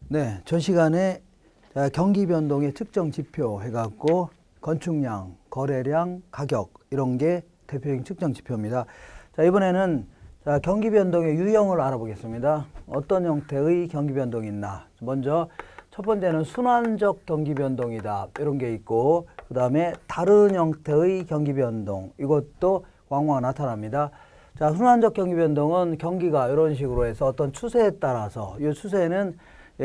네, 전 시간에 경기 변동의 특정 지표 해갖고 건축량, 거래량, 가격 이런 게 대표적인 측정 지표입니다. 자, 이번에는 경기 변동의 유형을 알아보겠습니다. 어떤 형태의 경기 변동이 있나. 먼저 첫 번째는 순환적 경기 변동이다. 이런 게 있고, 그 다음에 다른 형태의 경기 변동. 이것도 왕왕 나타납니다. 자, 순환적 경기 변동은 경기가 이런 식으로 해서 어떤 추세에 따라서, 이 추세는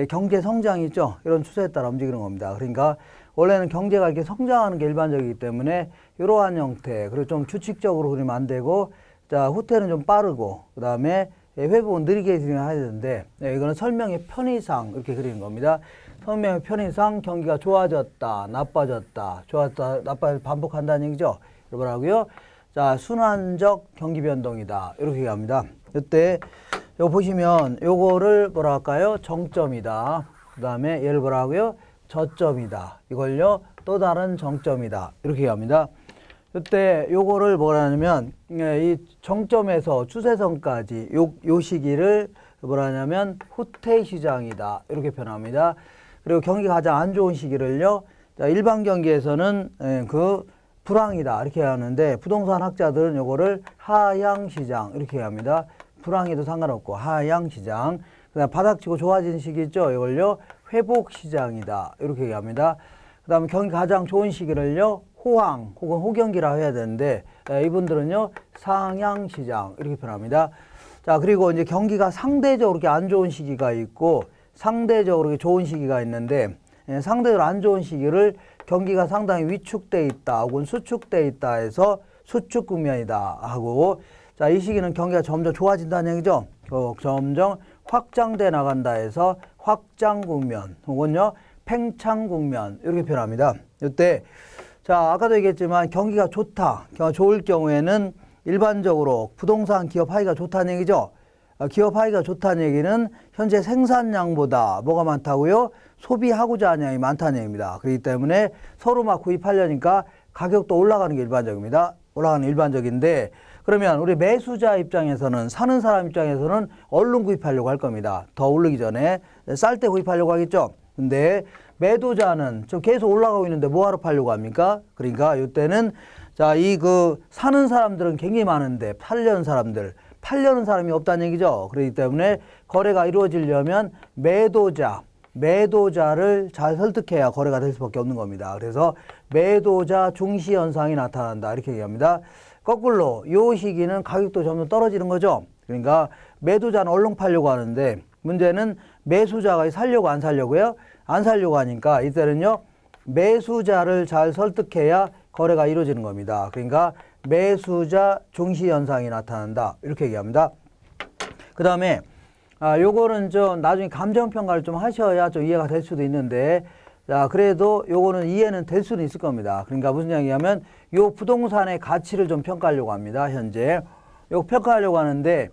경제 성장이 있죠. 이런 추세에 따라 움직이는 겁니다. 그러니까 원래는 경제가 이렇게 성장하는 게 일반적이기 때문에 이러한 형태, 그리고 좀 규칙적으로 그리면 안 되고, 자, 후퇴는 좀 빠르고, 그 다음에 회복은 느리게 진행해야 되는데, 이거는 설명의 편의상 이렇게 그리는 겁니다. 설명의 편의상 경기가 좋아졌다, 나빠졌다, 좋았다, 나빠졌다 반복한다는 얘기죠. 뭐라고요? 자, 순환적 경기 변동이다. 이렇게 얘기합니다. 이때 요거 보시면 요거를 뭐라 할까요? 정점이다. 그 다음에 얘를 뭐라고요? 저점이다. 이걸요 또 다른 정점이다. 이렇게 얘기합니다. 이때 요거를 뭐라 하냐면 이 정점에서 추세선까지 요 시기를 뭐라 하냐면 후퇴 시장이다. 이렇게 표현합니다. 그리고 경기가 가장 안 좋은 시기를요, 자, 일반 경기에서는 그 불황이다. 이렇게 하는데 부동산 학자들은 요거를 하향 시장 이렇게 합니다. 불황에도 상관없고 하향 시장. 그다음 바닥치고 좋아진 시기 있죠. 이걸요 회복 시장이다. 이렇게 얘기합니다. 그다음에 경기 가장 좋은 시기를요 호황 혹은 호경기라 해야 되는데 이분들은요 상향 시장 이렇게 표현합니다. 자, 그리고 이제 경기가 상대적으로 이렇게 안 좋은 시기가 있고 상대적으로 좋은 시기가 있는데 상대적으로 안 좋은 시기를 경기가 상당히 위축돼 있다 혹은 수축돼 있다 해서 수축 국면이다 하고, 자, 이 시기는 경기가 점점 좋아진다는 얘기죠. 점점 확장돼 나간다 해서 확장 국면 혹은요 팽창 국면 이렇게 표현합니다. 이때 자, 아까도 얘기했지만 경기가 좋다, 경기가 좋을 경우에는 일반적으로 부동산 기업 하위가 좋다는 얘기죠. 기업 하위가 좋다는 얘기는 현재 생산량보다 뭐가 많다고요? 소비하고자 하는 양이 많다는 얘기입니다. 그렇기 때문에 서로 막 구입하려니까 가격도 올라가는 게 일반적입니다. 올라가는 일반적인데, 그러면 우리 매수자 입장에서는, 사는 사람 입장에서는 얼른 구입하려고 할 겁니다. 더 오르기 전에 쌀 때 구입하려고 하겠죠. 근데 매도자는 좀 계속 올라가고 있는데 뭐하러 팔려고 합니까? 그러니까 이때는 자, 사는 사람들은 굉장히 많은데 팔려는 사람이 없다는 얘기죠. 그렇기 때문에 거래가 이루어지려면 매도자를 잘 설득해야 거래가 될 수밖에 없는 겁니다. 그래서 매도자 중시 현상이 나타난다. 이렇게 얘기합니다. 거꾸로 이 시기는 가격도 점점 떨어지는 거죠. 그러니까 매도자는 얼른 팔려고 하는데 문제는 매수자가 살려고 안 살려고요? 안 살려고 하니까 이때는요 매수자를 잘 설득해야 거래가 이루어지는 겁니다. 그러니까 매수자 중시 현상이 나타난다. 이렇게 얘기합니다. 그 다음에 요거는 좀 나중에 감정평가를 좀 하셔야 좀 이해가 될 수도 있는데, 자, 그래도 요거는 이해는 될 수는 있을 겁니다. 그러니까 무슨 얘기냐면 요 부동산의 가치를 좀 평가하려고 합니다. 현재 요거 평가하려고 하는데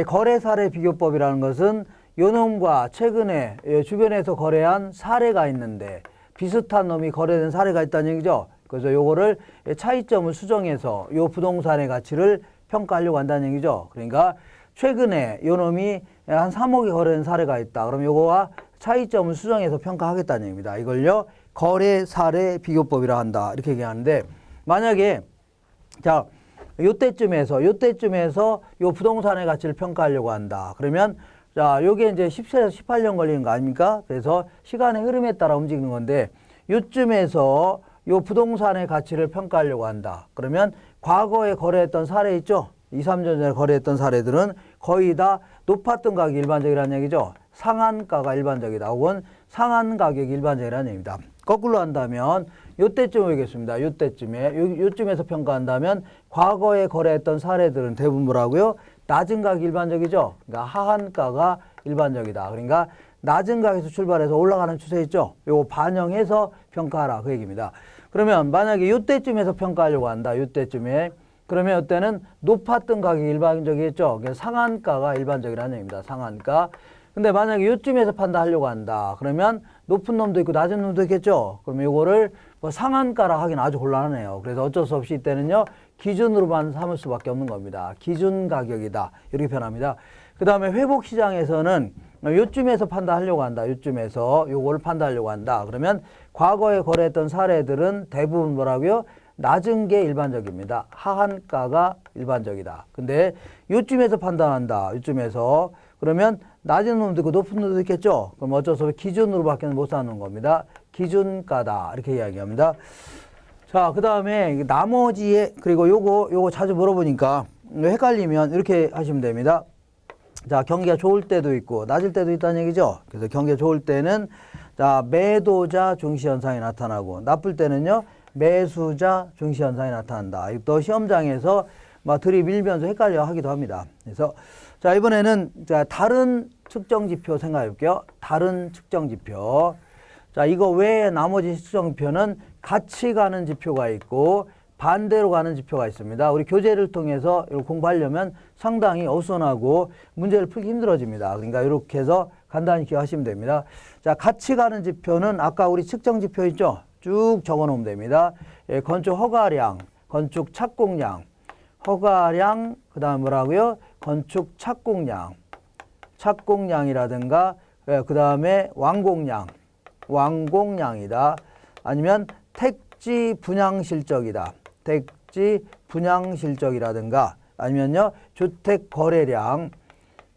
거래 사례 비교법이라는 것은 요놈과 최근에 주변에서 거래한 사례가 있는데 비슷한 놈이 거래된 사례가 있다는 얘기죠. 그래서 요거를 차이점을 수정해서 요 부동산의 가치를 평가하려고 한다는 얘기죠. 그러니까 최근에 요 놈이 한 3억에 거래된 사례가 있다. 그럼 요거와 차이점을 수정해서 평가하겠다는 얘기입니다. 이걸요 거래 사례 비교법이라 한다. 이렇게 얘기하는데, 만약에 자, 요때쯤에서 요 부동산의 가치를 평가하려고 한다. 그러면 자, 요게 이제 10세에서 18년 걸리는 거 아닙니까? 그래서 시간의 흐름에 따라 움직이는 건데 요쯤에서 요 부동산의 가치를 평가하려고 한다. 그러면 과거에 거래했던 사례 있죠? 2, 3년 전에 거래했던 사례들은 거의 다 높았던 가격이 일반적이라는 얘기죠. 상한가가 일반적이다. 혹은 상한 가격이 일반적이라는 얘기입니다. 거꾸로 한다면 요때쯤 오겠습니다. 요쯤에서 평가한다면 과거에 거래했던 사례들은 대부분 뭐라고요? 낮은 가격이 일반적이죠. 그러니까 하한가가 일반적이다. 그러니까 낮은 가격에서 출발해서 올라가는 추세 있죠. 요거 반영해서 평가하라. 그 얘기입니다. 그러면 만약에 요때쯤에서 평가하려고 한다. 요때쯤에. 그러면 이때는 높았던 가격이 일반적이겠죠. 그래서 상한가가 일반적이라는 얘기입니다. 상한가. 근데 만약에 요쯤에서 판단하려고 한다. 그러면 높은 놈도 있고 낮은 놈도 있겠죠. 그러면 요거를 뭐 상한가라 하긴 아주 곤란하네요. 그래서 어쩔 수 없이 이때는요 기준으로만 삼을 수밖에 없는 겁니다. 기준 가격이다. 이렇게 표현합니다. 그 다음에 회복 시장에서는 요쯤에서 판단하려고 한다. 요쯤에서 요거를 판단하려고 한다. 그러면 과거에 거래했던 사례들은 대부분 뭐라고요? 낮은 게 일반적입니다. 하한가가 일반적이다. 근데 요쯤에서 판단한다. 요쯤에서. 그러면 낮은 놈도 있고 높은 놈도 있겠죠. 그럼 어쩔 수 없이 기준으로밖에 못 사는 겁니다. 기준가다. 이렇게 이야기합니다. 자, 그 다음에 나머지에, 그리고 요거 자주 물어보니까 헷갈리면 이렇게 하시면 됩니다. 자, 경기가 좋을 때도 있고 낮을 때도 있다는 얘기죠. 그래서 경기가 좋을 때는 자, 매도자 중시 현상이 나타나고 나쁠 때는요, 매수자 중시 현상이 나타난다. 또 시험장에서 막 들이밀면서 헷갈려 하기도 합니다. 그래서 자, 이번에는 자, 다른 측정 지표 생각해 볼게요. 다른 측정 지표. 자, 이거 외에 나머지 측정 지표는 같이 가는 지표가 있고 반대로 가는 지표가 있습니다. 우리 교재를 통해서 이걸 공부하려면 상당히 어수선하고 문제를 풀기 힘들어집니다. 그러니까 이렇게 해서 간단히 기억하시면 됩니다. 자, 같이 가는 지표는 아까 우리 측정 지표 있죠? 쭉 적어 놓으면 됩니다. 예, 건축 허가량, 건축 착공량, 허가량, 그 다음 뭐라고요? 건축 착공량, 착공량이라든가, 예, 그 다음에 완공량, 완공량이다. 아니면 택지 분양 실적이다. 택지 분양 실적이라든가 아니면요 주택 거래량,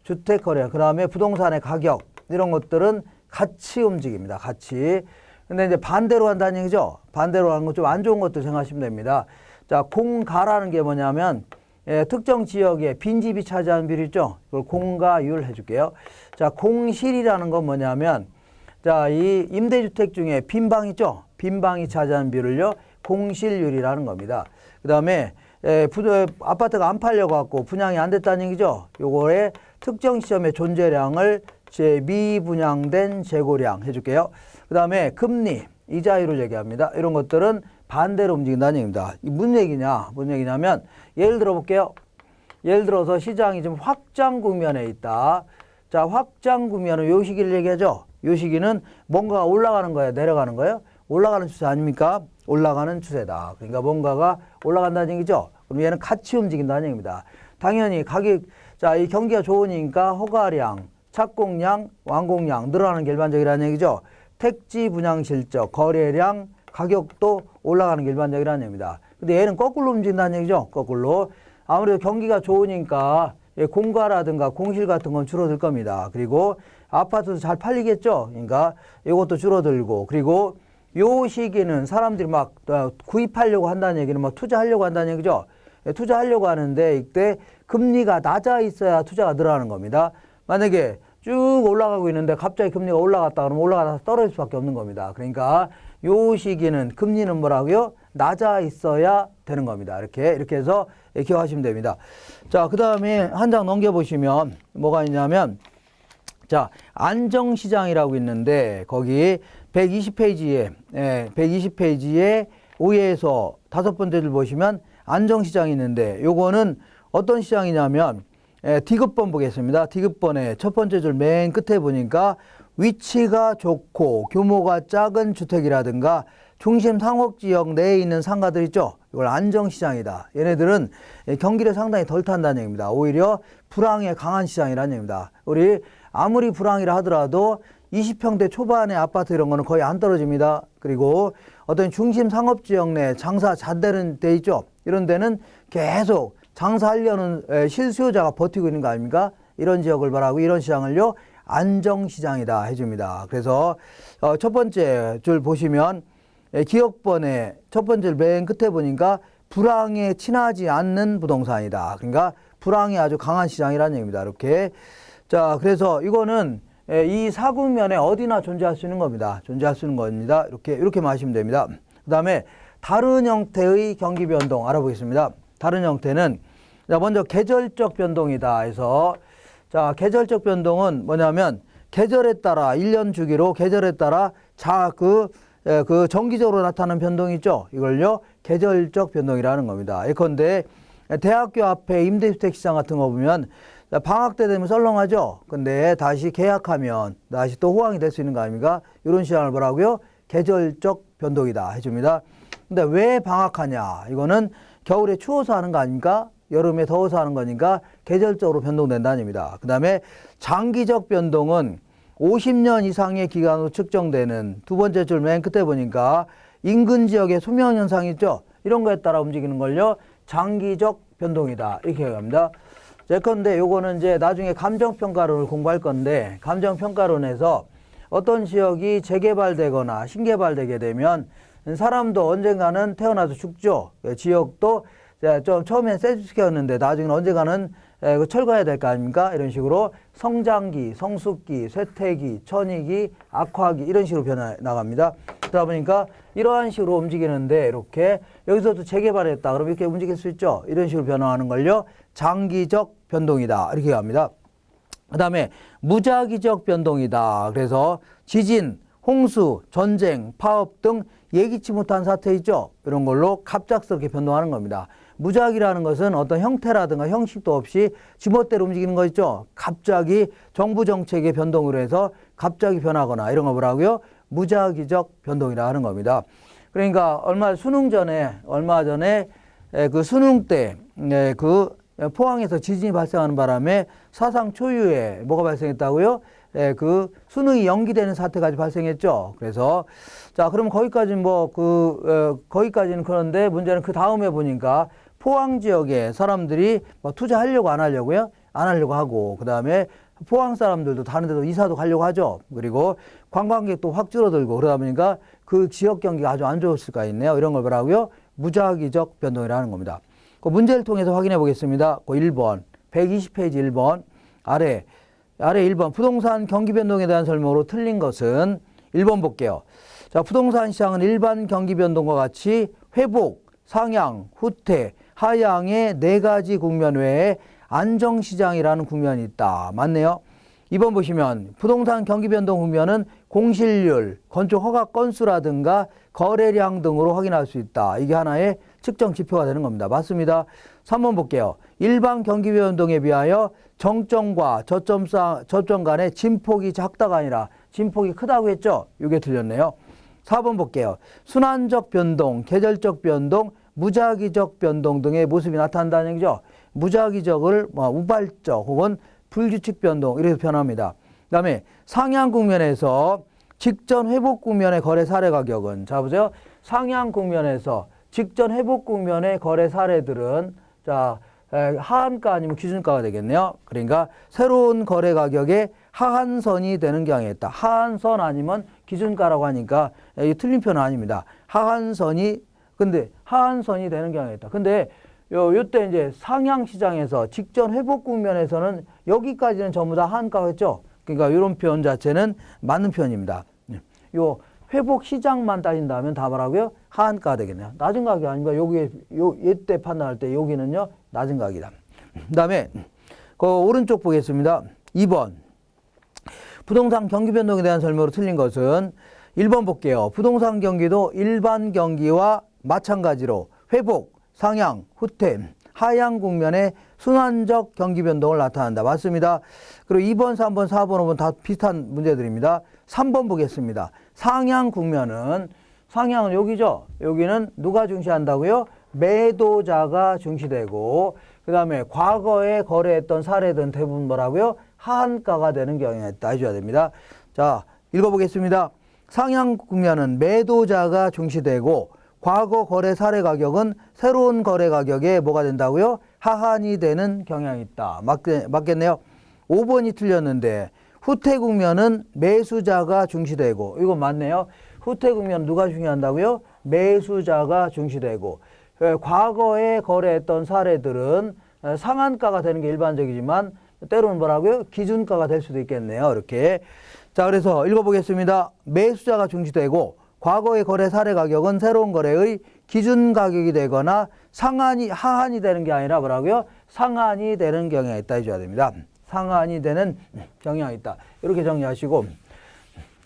주택 거래량, 그 다음에 부동산의 가격 이런 것들은 같이 움직입니다. 같이. 근데 이제 반대로 한다는 얘기죠. 반대로 하는 거 좀 안 좋은 것도 생각하시면 됩니다. 자, 공가라는 게 뭐냐면 예, 특정 지역에 빈집이 차지하는 비율 있죠. 그걸 공가율 해줄게요. 자, 공실이라는 건 뭐냐면 자, 이 임대주택 중에 빈방 있죠. 빈방이 차지하는 비율을요 공실률이라는 겁니다. 그 다음에 아파트가 안 팔려갖고 분양이 안 됐다는 얘기죠. 요거의 특정 시점의 존재량을 미분양된 재고량 해줄게요. 그 다음에 금리, 이자율을 얘기합니다. 이런 것들은 반대로 움직인다는 얘기입니다. 이 무슨 얘기냐? 무슨 얘기냐면 예를 들어 볼게요. 예를 들어서 시장이 좀 확장 국면에 있다. 자, 확장 국면은 요 시기를 얘기하죠. 요 시기는 뭔가가 올라가는 거예요? 내려가는 거예요? 올라가는 추세 아닙니까? 올라가는 추세다. 그러니까 뭔가가 올라간다는 얘기죠. 그럼 얘는 같이 움직인다는 얘기입니다. 당연히 가격, 자, 이 경기가 좋으니까 허가량, 착공량, 완공량 늘어나는 게 일반적이라는 얘기죠. 택지 분양 실적, 거래량, 가격도 올라가는 게 일반적이라는 얘기입니다. 근데 얘는 거꾸로 움직인다는 얘기죠. 거꾸로. 아무래도 경기가 좋으니까 공가라든가 공실 같은 건 줄어들 겁니다. 그리고 아파트도 잘 팔리겠죠. 그러니까 이것도 줄어들고, 그리고 요 시기는 사람들이 막 구입하려고 한다는 얘기는 막 투자하려고 한다는 얘기죠. 투자하려고 하는데 이때 금리가 낮아 있어야 투자가 늘어나는 겁니다. 만약에 쭉 올라가고 있는데 갑자기 금리가 올라갔다 그러면 올라가다 떨어질 수밖에 없는 겁니다. 그러니까 요 시기는 금리는 뭐라고요? 낮아 있어야 되는 겁니다. 이렇게 해서 기억하시면 됩니다. 자, 그 다음에 한 장 넘겨보시면 뭐가 있냐면 자, 안정시장이라고 있는데 거기 120페이지에 120페이지에 5에서 5번째를 보시면 안정시장이 있는데 요거는 어떤 시장이냐면 디귿번 보겠습니다. 디귿번에 첫 번째 줄 맨 끝에 보니까 위치가 좋고 규모가 작은 주택이라든가 중심 상업지역 내에 있는 상가들 있죠. 이걸 안정시장이다. 얘네들은 경기를 상당히 덜 탄다는 얘기입니다. 오히려 불황에 강한 시장이라는 얘기입니다. 우리 아무리 불황이라 하더라도 20평대 초반의 아파트 이런 거는 거의 안 떨어집니다. 그리고 어떤 중심 상업지역 내 장사 잘 되는 데 있죠. 이런 데는 계속 장사하려는 실수요자가 버티고 있는 거 아닙니까? 이런 지역을 말하고 이런 시장을요 안정시장이다 해줍니다. 그래서 첫 번째 줄 보시면 기억번에 첫 번째 맨 끝에 보니까 불황에 친하지 않는 부동산이다. 그러니까 불황이 아주 강한 시장이라는 얘기입니다. 이렇게. 자, 그래서 이거는 이 사국면에 어디나 존재할 수 있는 겁니다. 존재할 수 있는 겁니다. 이렇게 마시면 됩니다. 그 다음에 다른 형태의 경기 변동 알아보겠습니다. 다른 형태는 자, 먼저 계절적 변동이다 해서 자, 계절적 변동은 뭐냐면 계절에 따라 1년 주기로 계절에 따라 그 정기적으로 나타나는 변동이 있죠. 이걸요 계절적 변동이라는 겁니다. 예컨대 대학교 앞에 임대주택 시장 같은 거 보면 방학 때 되면 썰렁하죠. 근데 다시 계약하면 다시 또 호황이 될 수 있는 거 아닙니까? 이런 시장을 뭐라고요? 계절적 변동이다 해줍니다. 근데 왜 방학하냐? 이거는 겨울에 추워서 하는 거 아닙니까? 여름에 더워서 하는 거니까 계절적으로 변동된다는 얘기입니다. 그 다음에 장기적 변동은 50년 이상의 기간으로 측정되는 두 번째 줄 맨 끝에 보니까 인근 지역의 수명 현상이 있죠. 이런 거에 따라 움직이는 걸요. 장기적 변동이다. 이렇게 얘기합니다. 예컨대 요거는 이제 나중에 감정평가론을 공부할 건데 감정평가론에서 어떤 지역이 재개발되거나 신개발되게 되면 사람도 언젠가는 태어나서 죽죠. 지역도 좀 처음엔 세습시켰는데 나중에는 언젠가는 철거해야 될 거 아닙니까? 이런 식으로 성장기, 성숙기, 쇠퇴기, 천이기, 악화기 이런 식으로 변해 나갑니다. 그러다 보니까 이러한 식으로 움직이는데 이렇게 여기서도 재개발했다. 그럼 이렇게 움직일 수 있죠. 이런 식으로 변화하는 걸요. 장기적 변동이다. 이렇게 합니다. 그 다음에 무작위적 변동이다. 그래서 지진, 홍수, 전쟁, 파업 등 예기치 못한 사태 있죠. 이런 걸로 갑작스럽게 변동하는 겁니다. 무작위라는 것은 어떤 형태라든가 형식도 없이 지멋대로 움직이는 거 있죠. 갑자기 정부 정책의 변동으로 해서 갑자기 변하거나 이런 거 뭐라고요? 무작위적 변동이라 하는 겁니다. 그러니까 얼마 전에 그 수능 때 그 포항에서 지진이 발생하는 바람에 사상 초유의 뭐가 발생했다고요? 그 수능이 연기되는 사태까지 발생했죠. 그래서 자 그럼 거기까지는 거기까지는 그런데 문제는 그 다음에 보니까 포항 지역에 사람들이 뭐 투자하려고 안 하려고요? 안 하려고 하고 그 다음에 포항 사람들도 다른 데도 이사도 가려고 하죠. 그리고 관광객도 확 줄어들고 그러다 보니까 그 지역 경기가 아주 안 좋을 수가 있네요. 이런 걸 뭐라고요? 무작위적 변동이라는 겁니다. 그 문제를 통해서 확인해 보겠습니다. 그 1번 120페이지 1번 아래 1번 부동산 경기 변동에 대한 설명으로 틀린 것은 1번 볼게요. 자, 부동산 시장은 일반 경기 변동과 같이 회복, 상향, 후퇴, 하향의 네 가지 국면 외에 안정시장이라는 국면이 있다. 맞네요. 2번 보시면 부동산 경기 변동 국면은 공실률, 건축 허가 건수라든가 거래량 등으로 확인할 수 있다. 이게 하나의 측정 지표가 되는 겁니다. 맞습니다. 3번 볼게요. 일반 경기 변동에 비하여 정점과 저점 간의 진폭이 작다가 아니라 진폭이 크다고 했죠. 이게 틀렸네요. 4번 볼게요. 순환적 변동, 계절적 변동, 무작위적 변동 등의 모습이 나타난다는 얘기죠. 무작위적을 우발적 혹은 불규칙 변동 이렇게 표현합니다. 그 다음에 상향 국면에서 직전 회복 국면의 거래 사례 가격은 자 보세요. 상향 국면에서 직전 회복 국면의 거래 사례들은 자 하한가 아니면 기준가가 되겠네요. 그러니까 새로운 거래 가격의 하한선이 되는 경향이 있다. 하한선 아니면 기준가라고 하니까 이 틀린 표현은 아닙니다. 하한선이 되는 경향이 있다. 근데 요때 이제 상향 시장에서 직전 회복 국면에서는 여기까지는 전부 다 하한가겠죠. 그러니까 이런 표현 자체는 맞는 표현입니다. 요 회복 시장만 따진다면 다 뭐라고요? 하한가가 되겠네요. 낮은 가격이 아니고 이때 판단할 때 여기는요 낮은 가격이다. 그다음에 그 오른쪽 보겠습니다. 2번 부동산 경기 변동에 대한 설명으로 틀린 것은 1번 볼게요. 부동산 경기도 일반 경기와 마찬가지로 회복, 상향, 후퇴, 하향 국면의 순환적 경기 변동을 나타낸다. 맞습니다. 그리고 2번, 3번, 4번, 5번 다 비슷한 문제들입니다. 3번 보겠습니다. 상향 국면은 여기죠. 여기는 누가 중시한다고요? 매도자가 중시되고 그 다음에 과거에 거래했던 사례들은 대부분 뭐라고요? 하한가가 되는 경향이 있다 해줘야 됩니다. 자, 읽어보겠습니다. 상향 국면은 매도자가 중시되고 과거 거래 사례 가격은 새로운 거래 가격에 뭐가 된다고요? 하한이 되는 경향이 있다. 맞겠네요. 5번이 틀렸는데 후퇴 국면은 매수자가 중시되고 이건 맞네요. 후퇴 국면 누가 중요한다고요? 매수자가 중시되고 과거에 거래했던 사례들은 상한가가 되는 게 일반적이지만 때로는 뭐라고요? 기준가가 될 수도 있겠네요. 이렇게. 자, 그래서 읽어보겠습니다. 매수자가 중시되고 과거의 거래 사례 가격은 새로운 거래의 기준 가격이 되거나 하한이 되는 게 아니라 뭐라고요? 상한이 되는 경향이 있다 해줘야 됩니다. 상한이 되는 경향이 있다. 이렇게 정리하시고.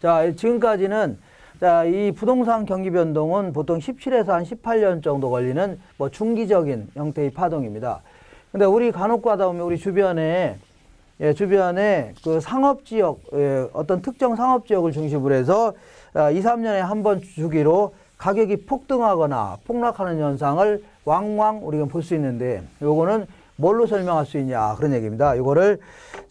자, 지금까지는 자, 이 부동산 경기 변동은 보통 17에서 한 18년 정도 걸리는 뭐 중기적인 형태의 파동입니다. 근데 우리 간혹 가다 보면 우리 주변에 그 상업지역, 어떤 특정 상업지역을 중심으로 해서 2, 3년에 한 번 주기로 가격이 폭등하거나 폭락하는 현상을 왕왕 우리가 볼 수 있는데 요거는 뭘로 설명할 수 있냐 그런 얘기입니다. 요거를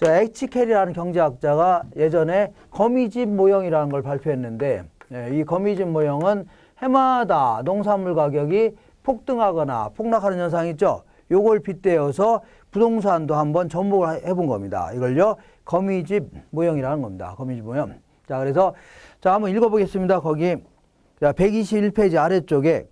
H. 캐리라는 경제학자가 예전에 거미집 모형이라는 걸 발표했는데 이 거미집 모형은 해마다 농산물 가격이 폭등하거나 폭락하는 현상이 있죠. 요걸 빗대어서 부동산도 한번 접목을 해본 겁니다. 이걸요 거미집 모형이라는 겁니다. 거미집 모형. 자, 그래서 자 한번 읽어보겠습니다. 거기 자 121페이지 아래쪽에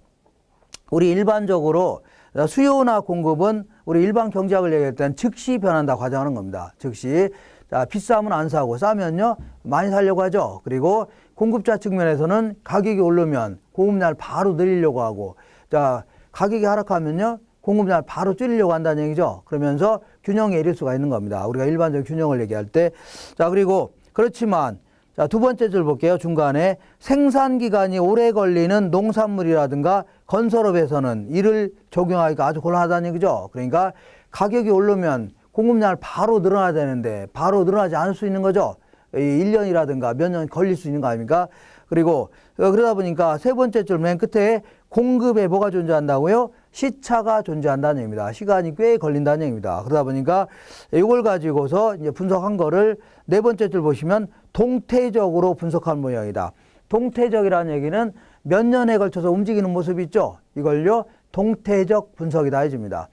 우리 일반적으로 수요나 공급은 우리 일반 경제학을 얘기할 때는 즉시 변한다 과장하는 겁니다. 즉시. 자, 비싸면 안 사고 싸면요 많이 사려고 하죠. 그리고 공급자 측면에서는 가격이 오르면 공급량을 바로 늘리려고 하고, 자 가격이 하락하면요 공급량을 바로 줄이려고 한다는 얘기죠. 그러면서 균형에 이를 수가 있는 겁니다. 우리가 일반적 균형을 얘기할 때. 자, 그리고 그렇지만 자, 두 번째 줄 볼게요. 중간에 생산 기간이 오래 걸리는 농산물이라든가 건설업에서는 이를 적용하기가 아주 곤란하다는 얘기죠. 그러니까 가격이 오르면 공급량을 바로 늘어나야 되는데 바로 늘어나지 않을 수 있는 거죠. 1년이라든가 몇 년 걸릴 수 있는 거 아닙니까? 그리고 그러다 보니까 세 번째 줄 맨 끝에 공급에 뭐가 존재한다고요? 시차가 존재한다는 얘기입니다. 시간이 꽤 걸린다는 얘기입니다. 그러다 보니까 이걸 가지고서 이제 분석한 거를 네 번째 줄 보시면 동태적으로 분석한 모양이다. 동태적이라는 얘기는 몇 년에 걸쳐서 움직이는 모습이 있죠. 이걸요 동태적 분석이다 해줍니다.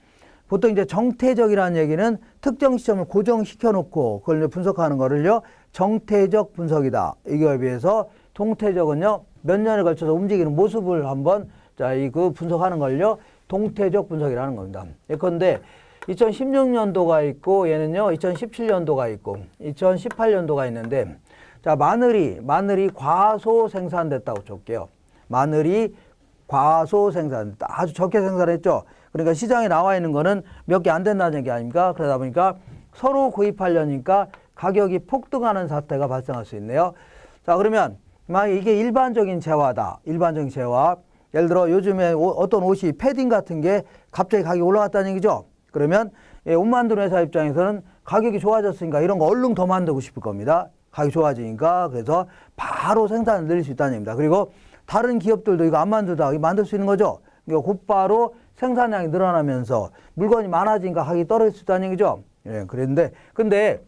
보통 이제 정태적이라는 얘기는 특정 시점을 고정시켜 놓고 그걸 분석하는 거를요 정태적 분석이다. 이거에 비해서 동태적은요 몇 년에 걸쳐서 움직이는 모습을 한번 자, 그 분석하는 걸요 동태적 분석이라는 겁니다. 예컨대 2016년도가 있고 얘는요 2017년도가 있고 2018년도가 있는데 자 마늘이 과소 생산됐다고 볼게요. 마늘이 과소 생산됐다. 아주 적게 생산했죠. 그러니까 시장에 나와 있는 거는 몇 개 안 된다는 얘기 아닙니까? 그러다 보니까 서로 구입하려니까 가격이 폭등하는 사태가 발생할 수 있네요. 자, 그러면 만약 이게 일반적인 재화다. 일반적인 재화. 예를 들어 요즘에 어떤 옷이 패딩 같은 게 갑자기 가격이 올라갔다는 얘기죠. 그러면 옷 만드는 회사 입장에서는 가격이 좋아졌으니까 이런 거 얼른 더 만들고 싶을 겁니다. 가격이 좋아지니까. 그래서 바로 생산을 늘릴 수 있다는 얘기입니다. 그리고 다른 기업들도 이거 안 만들다 만들 수 있는 거죠. 그러니까 곧바로 생산량이 늘어나면서 물건이 많아지니까 가격이 떨어질 수 있다는 얘기죠. 예, 그런데 근데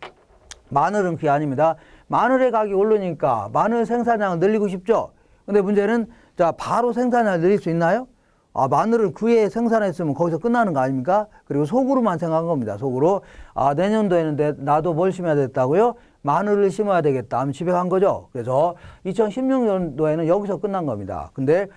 마늘은 그게 아닙니다. 마늘의 가격이 오르니까 마늘 생산량을 늘리고 싶죠. 근데 문제는 자 바로 생산량을 늘릴 수 있나요? 아, 마늘을 그해 생산했으면 거기서 끝나는 거 아닙니까? 그리고 속으로만 생각한 겁니다. 속으로 내년도에는 나도 뭘 심어야 됐다고요? 마늘을 심어야 되겠다 하면 집에 간 거죠. 그래서 2016년도에는 여기서 끝난 겁니다. 근데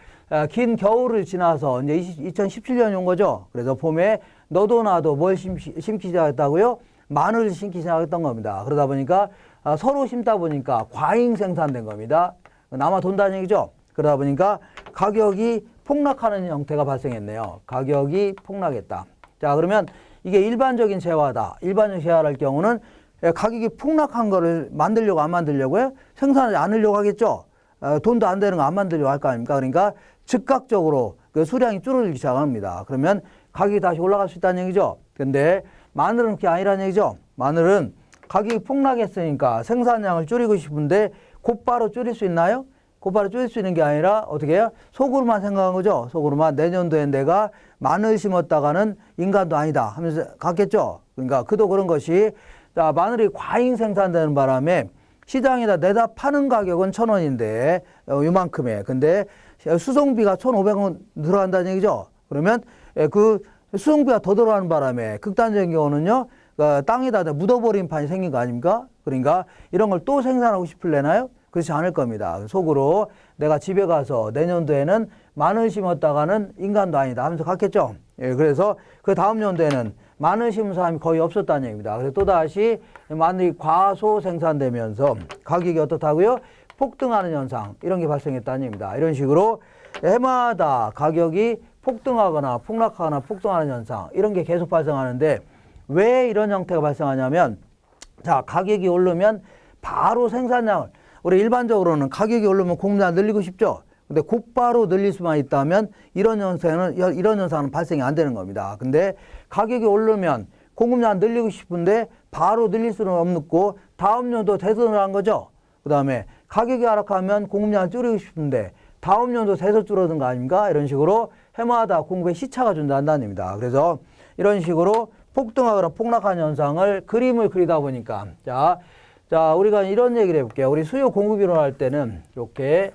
긴 겨울을 지나서 이제 2017년이 온 거죠. 그래서 봄에 너도 나도 뭘 심기 시작했다고요? 마늘을 심기 시작했던 겁니다. 그러다 보니까 서로 심다 보니까 과잉 생산된 겁니다. 남아 돈다는 얘기죠. 그러다 보니까 가격이 폭락하는 형태가 발생했네요. 가격이 폭락했다. 자, 그러면 이게 일반적인 재화다. 일반적인 재화를 할 경우는 가격이 폭락한 거를 만들려고 안 만들려고요? 생산하지 않으려고 하겠죠. 돈도 안 되는 거 안 만들려고 할 거 아닙니까? 그러니까 즉각적으로 그 수량이 줄어들기 시작합니다. 그러면 가격이 다시 올라갈 수 있다는 얘기죠. 근데 마늘은 그게 아니라는 얘기죠. 마늘은 가격이 폭락했으니까 생산량을 줄이고 싶은데 곧바로 줄일 수 있나요? 곧바로 줄일 수 있는 게 아니라 어떻게 해요? 속으로만 생각한 거죠. 속으로만 내년도엔 내가 마늘 심었다가는 인간도 아니다 하면서 갔겠죠. 그러니까 그도 그런 것이 자 마늘이 과잉 생산되는 바람에 시장에다 내다 파는 가격은 1,000원인데 요만큼에 근데 수송비가 1,500원 들어간다는 얘기죠. 그러면 그 수송비가 더 들어가는 바람에 극단적인 경우는요 땅에다 묻어버린 판이 생긴 거 아닙니까? 그러니까 이런 걸 또 생산하고 싶을래나요? 그렇지 않을 겁니다. 속으로 내가 집에 가서 내년도에는 마늘 심었다가는 인간도 아니다 하면서 갔겠죠. 예, 그래서 그 다음 연도에는 마늘 심은 사람이 거의 없었다는 얘기입니다. 그래서 또다시 마늘이 과소 생산되면서 가격이 어떻다고요? 폭등하는 현상 이런 게 발생했다는 얘기입니다. 이런 식으로 해마다 가격이 폭등하거나 폭락하거나 폭등하는 현상 이런 게 계속 발생하는데 왜 이런 형태가 발생하냐면 자 가격이 오르면 바로 생산량을 우리 일반적으로는 가격이 오르면 공급량 늘리고 싶죠. 근데 곧바로 늘릴 수만 있다면 이런 현상은 발생이 안 되는 겁니다. 근데 가격이 오르면 공급량 늘리고 싶은데 바로 늘릴 수는 없고 다음 년도 대선을 한 거죠. 그 다음에 가격이 하락하면 공급량을 줄이고 싶은데 다음 연도 세서 줄어든 거 아닙니까? 이런 식으로 해마다 공급에 시차가 준다는 얘기입니다. 그래서 이런 식으로 폭등하거나 폭락하는 현상을 그림을 그리다 보니까 자, 우리가 이런 얘기를 해볼게요. 우리 수요 공급 이론할 때는 이렇게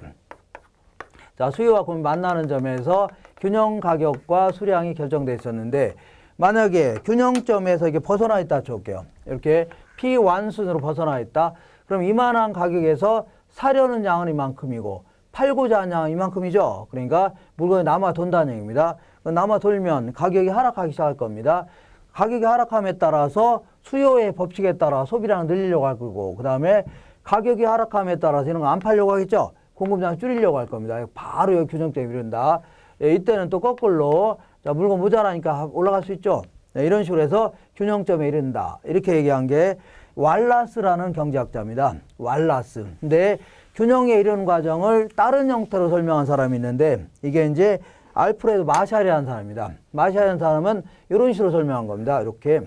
자, 수요와 공급이 만나는 점에서 균형 가격과 수량이 결정되어 있었는데 만약에 균형점에서 이게 벗어나 있다 쳐볼게요. 이렇게 P1순으로 벗어나 있다. 그럼 이만한 가격에서 사려는 양은 이만큼이고 팔고자 하는 양은 이만큼이죠. 그러니까 물건이 남아 돈다는 얘기입니다. 남아 돌면 가격이 하락하기 시작할 겁니다. 가격이 하락함에 따라서 수요의 법칙에 따라 소비량을 늘리려고 할 거고 그 다음에 가격이 하락함에 따라서 이런 거 안 팔려고 하겠죠. 공급량을 줄이려고 할 겁니다. 바로 여기 균형점이 이른다. 이때는 또 거꾸로 자, 물건 모자라니까 올라갈 수 있죠. 이런 식으로 해서 균형점에 이른다. 이렇게 얘기한 게 왈라스라는 경제학자입니다. 왈라스. 근데 균형에 이르는 과정을 다른 형태로 설명한 사람이 있는데 이게 이제 알프레드 마샬이라는 사람입니다. 마샬이라는 사람은 이런 식으로 설명한 겁니다. 이렇게.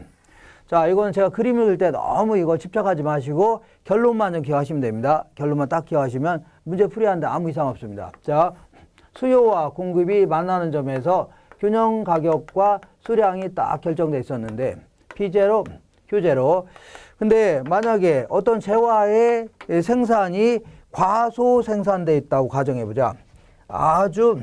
자, 이건 제가 그림을 그릴 때 너무 이거 집착하지 마시고 결론만 좀 기억하시면 됩니다. 결론만 딱 기억하시면 문제 풀이하는데 아무 이상 없습니다. 자, 수요와 공급이 만나는 점에서 균형 가격과 수량이 딱 결정돼 있었는데 P0, Q0. 근데 만약에 어떤 재화의 생산이 과소 생산돼 있다고 가정해보자. 아주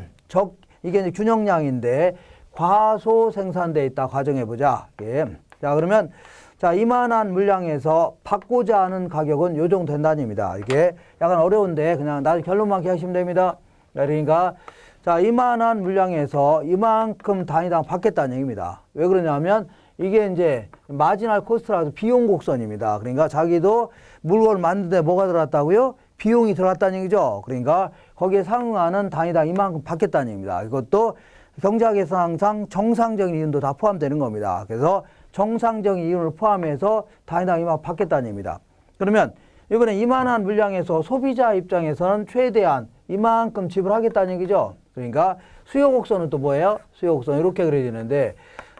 이게 이제 균형량인데 과소 생산돼 있다 가정해보자. 예. 자, 그러면 자, 이만한 물량에서 받고자 하는 가격은 요 정도 된다는 얘기입니다. 이게 약간 어려운데 그냥 나중에 결론만 기억하시면 됩니다. 그러니까 자, 이만한 물량에서 이만큼 단위당 받겠다는 얘기입니다. 왜 그러냐면 이게 이제 마지널 코스트라서 비용 곡선입니다. 그러니까 자기도 물건을 만드는데 뭐가 들어갔다고요? 비용이 들어갔다는 얘기죠. 그러니까 거기에 상응하는 단위당 이만큼 받겠다는 얘기입니다. 이것도 경제학에서 항상 정상적인 이윤도 다 포함되는 겁니다. 그래서 정상적인 이윤을 포함해서 단위당 이만큼 받겠다는 얘기입니다. 그러면 이번에 이만한 물량에서 소비자 입장에서는 최대한 이만큼 지불하겠다는 얘기죠. 그러니까 수요 곡선은 또 뭐예요? 수요 곡선 이렇게 그려지는데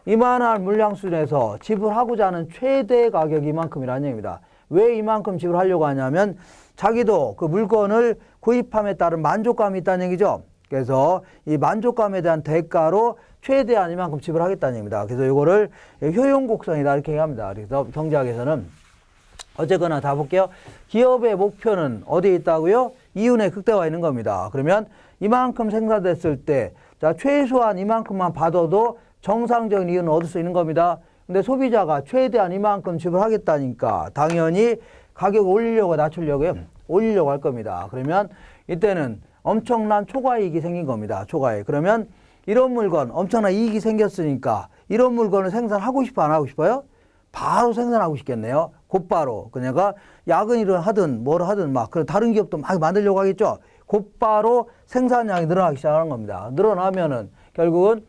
이만한 물량 수준에서 지불하고자 하는 최대 가격이 이만큼이라는 얘기입니다. 왜 이만큼 지불하려고 하냐면 자기도 그 물건을 구입함에 따른 만족감이 있다는 얘기죠. 그래서 이 만족감에 대한 대가로 최대한 이만큼 지불하겠다는 얘기입니다. 그래서 이거를 효용곡선이다 이렇게 얘기합니다. 그래서 경제학에서는 어쨌거나 다 볼게요. 기업의 목표는 어디에 있다고요? 이윤의 극대화에 있는 겁니다. 그러면 이만큼 생산됐을 때 자, 최소한 이만큼만 받아도 정상적인 이윤을 얻을 수 있는 겁니다. 근데 소비자가 최대한 이만큼 지불하겠다니까 당연히 가격을 올리려고 낮추려고요. 올리려고 할 겁니다. 그러면 이때는 엄청난 초과이익이 생긴 겁니다. 초과이익. 그러면 이런 물건 엄청난 이익이 생겼으니까 이런 물건을 생산하고 싶어 안 하고 싶어요? 바로 생산하고 싶겠네요. 곧바로. 그러니까 야근일을 하든 뭘 하든 막 그런 다른 기업도 막 만들려고 하겠죠. 곧바로 생산량이 늘어나기 시작하는 겁니다. 늘어나면은 결국은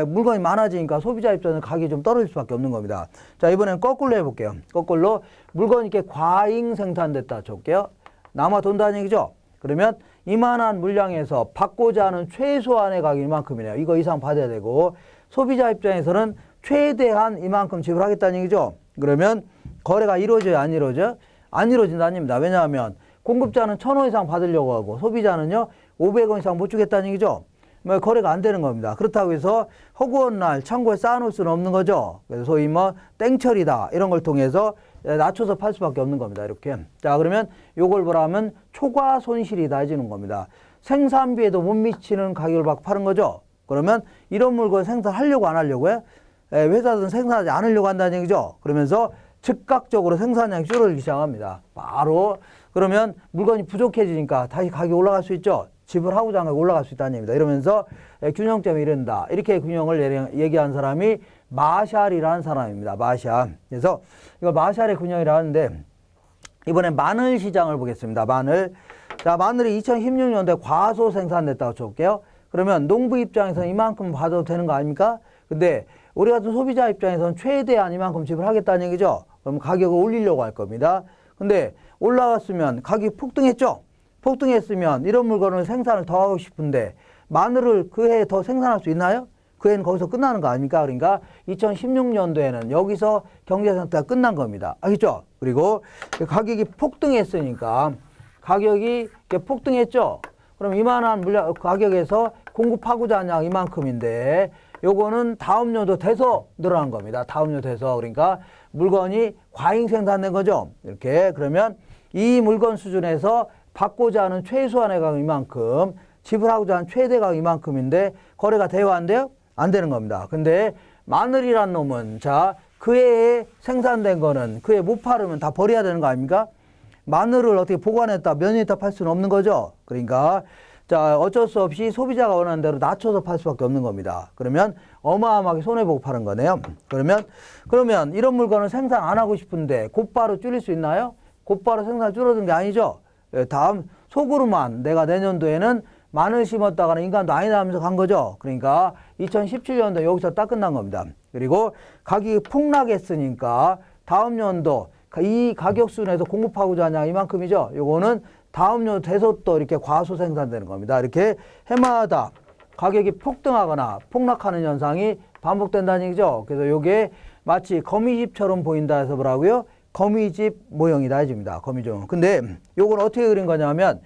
물건이 많아지니까 소비자 입장에서 가격이 좀 떨어질 수밖에 없는 겁니다. 자, 이번엔 거꾸로 해볼게요. 거꾸로 물건이 이렇게 과잉 생산됐다 쳐볼게요. 남아 돈다는 얘기죠. 그러면 이만한 물량에서 받고자 하는 최소한의 가격이 이만큼이네요. 이거 이상 받아야 되고 소비자 입장에서는 최대한 이만큼 지불하겠다는 얘기죠. 그러면 거래가 이루어져요? 안 이루어져요? 안 이루어진다는 얘기입니다. 왜냐하면 공급자는 1,000원 이상 받으려고 하고 소비자는요 500원 이상 못 주겠다는 얘기죠. 뭐 거래가 안 되는 겁니다. 그렇다고 해서 허구한 날 창고에 쌓아놓을 수는 없는 거죠. 그래서 소위 뭐 땡처리다 이런 걸 통해서 낮춰서 팔 수밖에 없는 겁니다. 이렇게. 자, 그러면 요걸 보라면 초과 손실이다 해주는 겁니다. 생산비에도 못 미치는 가격을 받고 파는 거죠. 그러면 이런 물건 생산하려고 안 하려고요? 회사들은 생산하지 않으려고 한다는 얘기죠. 그러면서 즉각적으로 생산량이 줄어들기 시작합니다. 바로 그러면 물건이 부족해지니까 다시 가격이 올라갈 수 있죠. 지불하고자 하는 가격이 올라갈 수 있다는 얘기입니다. 이러면서 균형점이 이른다. 이렇게 균형을 얘기한 사람이 마샬이라는 사람입니다. 마샬. 그래서 이거 마샬의 균형이라 하는데 이번에 마늘 시장을 보겠습니다. 마늘. 자, 마늘이 2016년도에 과소 생산됐다고 쳐볼게요. 그러면 농부 입장에서는 이만큼 받아도 되는 거 아닙니까? 근데 우리 같은 소비자 입장에서는 최대한 이만큼 지불하겠다는 얘기죠. 그럼 가격을 올리려고 할 겁니다. 근데 올라갔으면 가격이 폭등했죠. 폭등했으면 이런 물건을 생산을 더 하고 싶은데 마늘을 그 해에 더 생산할 수 있나요? 그 해는 거기서 끝나는 거 아닙니까? 그러니까 2016년도에는 여기서 경제 상태가 끝난 겁니다. 알겠죠? 그리고 가격이 폭등했으니까 가격이 폭등했죠. 그럼 이만한 물량 가격에서 공급하고자 하는 양 이만큼인데 요거는 다음 연도 돼서 늘어난 겁니다. 다음 연도 돼서. 그러니까 물건이 과잉 생산된 거죠. 이렇게. 그러면 이 물건 수준에서 받고자 하는 최소한의 가격 이만큼, 지불하고자 하는 최대 가격 이만큼인데 거래가 돼요, 안 돼요? 안 되는 겁니다. 근데 마늘이란 놈은 자, 그 해에 생산된 거는 그 해 못 팔으면 다 버려야 되는 거 아닙니까? 마늘을 어떻게 보관했다 몇 년 있다 팔 수는 없는 거죠. 그러니까 자, 어쩔 수 없이 소비자가 원하는 대로 낮춰서 팔 수밖에 없는 겁니다. 그러면 어마어마하게 손해보고 파는 거네요. 그러면 이런 물건을 생산 안 하고 싶은데 곧바로 줄일 수 있나요? 곧바로 생산 줄어든 게 아니죠. 다음 속으로만 내가 내년도에는 마늘 심었다가는 인간도 아니다 하면서 간 거죠. 그러니까 2017년도 여기서 딱 끝난 겁니다. 그리고 가격이 폭락했으니까 다음 연도 이 가격 수준에서 공급하고자 하냐 이만큼이죠. 요거는 다음 연도 돼서 또 이렇게 과소 생산되는 겁니다. 이렇게 해마다 가격이 폭등하거나 폭락하는 현상이 반복된다는 얘기죠. 그래서 요게 마치 거미집처럼 보인다 해서 뭐라고요? 거미집 모형이다 해줍니다. 거미집. 근데 요건 어떻게 그린 거냐면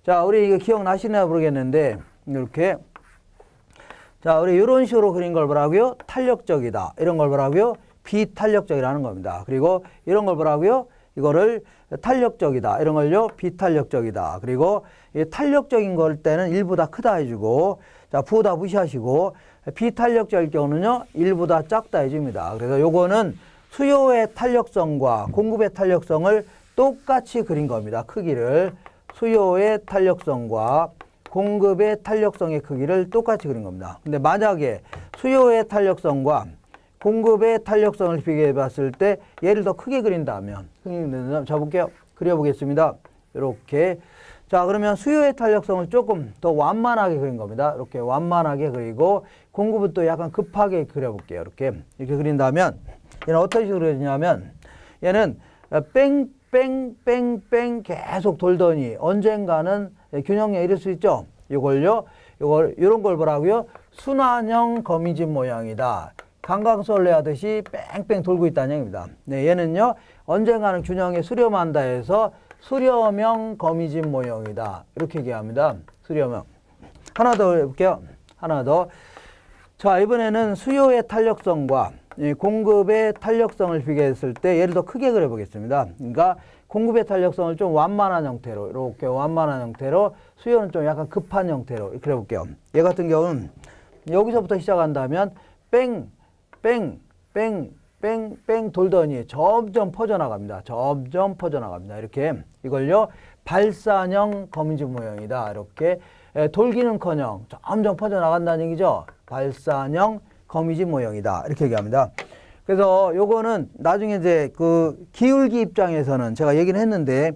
자, 우리 이거 기억나시나 모르겠는데 이렇게 자, 우리 이런 식으로 그린 걸 뭐라고요? 탄력적이다. 이런 걸 뭐라고요? 비탄력적이라는 겁니다. 그리고 이런 걸 뭐라고요? 이거를 탄력적이다. 이런 걸요? 비탄력적이다. 그리고 이 탄력적인 걸 때는 1보다 크다 해주고 자, 부다 무시하시고 비탄력적일 경우는요? 1보다 작다 해줍니다. 그래서 요거는 수요의 탄력성과 공급의 탄력성을 똑같이 그린 겁니다. 크기를. 수요의 탄력성과 공급의 탄력성의 크기를 똑같이 그린 겁니다. 근데 만약에 수요의 탄력성과 공급의 탄력성을 비교해 봤을 때 얘를 더 크게 그린다면 자 볼게요. 그려보겠습니다. 이렇게 자 그러면 수요의 탄력성을 조금 더 완만하게 그린 겁니다. 이렇게 완만하게 그리고 공급은 또 약간 급하게 그려볼게요. 이렇게 그린다면 얘는 어떤 식으로 그려지냐면 얘는 뺑뺑뺑뺑 계속 돌더니 언젠가는 균형에 이를 수 있죠. 이런 걸 뭐라고요? 순환형 거미집 모양이다. 강강술래 하듯이 뺑뺑 돌고 있다는 얘기입니다. 네, 얘는요, 언젠가는 균형에 수렴한다 해서 수렴형 거미집 모형이다. 이렇게 얘기합니다. 수렴형. 하나 더 해볼게요. 하나 더. 자, 이번에는 수요의 탄력성과 공급의 탄력성을 비교했을 때 얘를 더 크게 그려보겠습니다. 그러니까 공급의 탄력성을 좀 완만한 형태로 이렇게 완만한 형태로 수요는 좀 약간 급한 형태로 이렇게 그려볼게요. 얘 같은 경우는 여기서부터 시작한다면 뺑 돌더니 점점 퍼져나갑니다. 점점 퍼져나갑니다. 이렇게 이걸요 발산형 거미집 모형이다. 이렇게 돌기는커녕 점점 퍼져나간다는 얘기죠. 발산형 거미집 모형이다. 이렇게 얘기합니다. 그래서 요거는 나중에 이제 그 기울기 입장에서는 제가 얘기는 했는데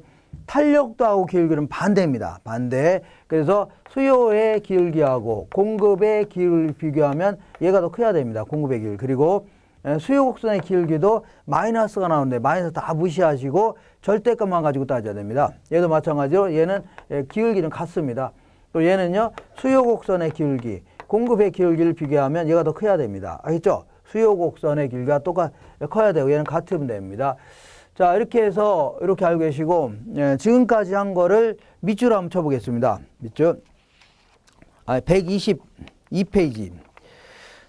탄력도 하고 기울기는 반대입니다. 반대. 그래서 수요의 기울기하고 공급의 기울기 비교하면 얘가 더 커야 됩니다. 공급의 기울기. 그리고 수요 곡선의 기울기도 마이너스가 나오는데 마이너스 다 무시하시고 절대값만 가지고 따져야 됩니다. 얘도 마찬가지로 얘는 기울기는 같습니다. 또 얘는요 수요 곡선의 기울기, 공급의 기울기를 비교하면 얘가 더 커야 됩니다. 알겠죠? 수요 곡선의 길이가 커야 되고 얘는 같으면 됩니다. 자, 이렇게 해서 이렇게 알고 계시고 지금까지 한 거를 밑줄로 한번 쳐보겠습니다. 밑줄 122페이지.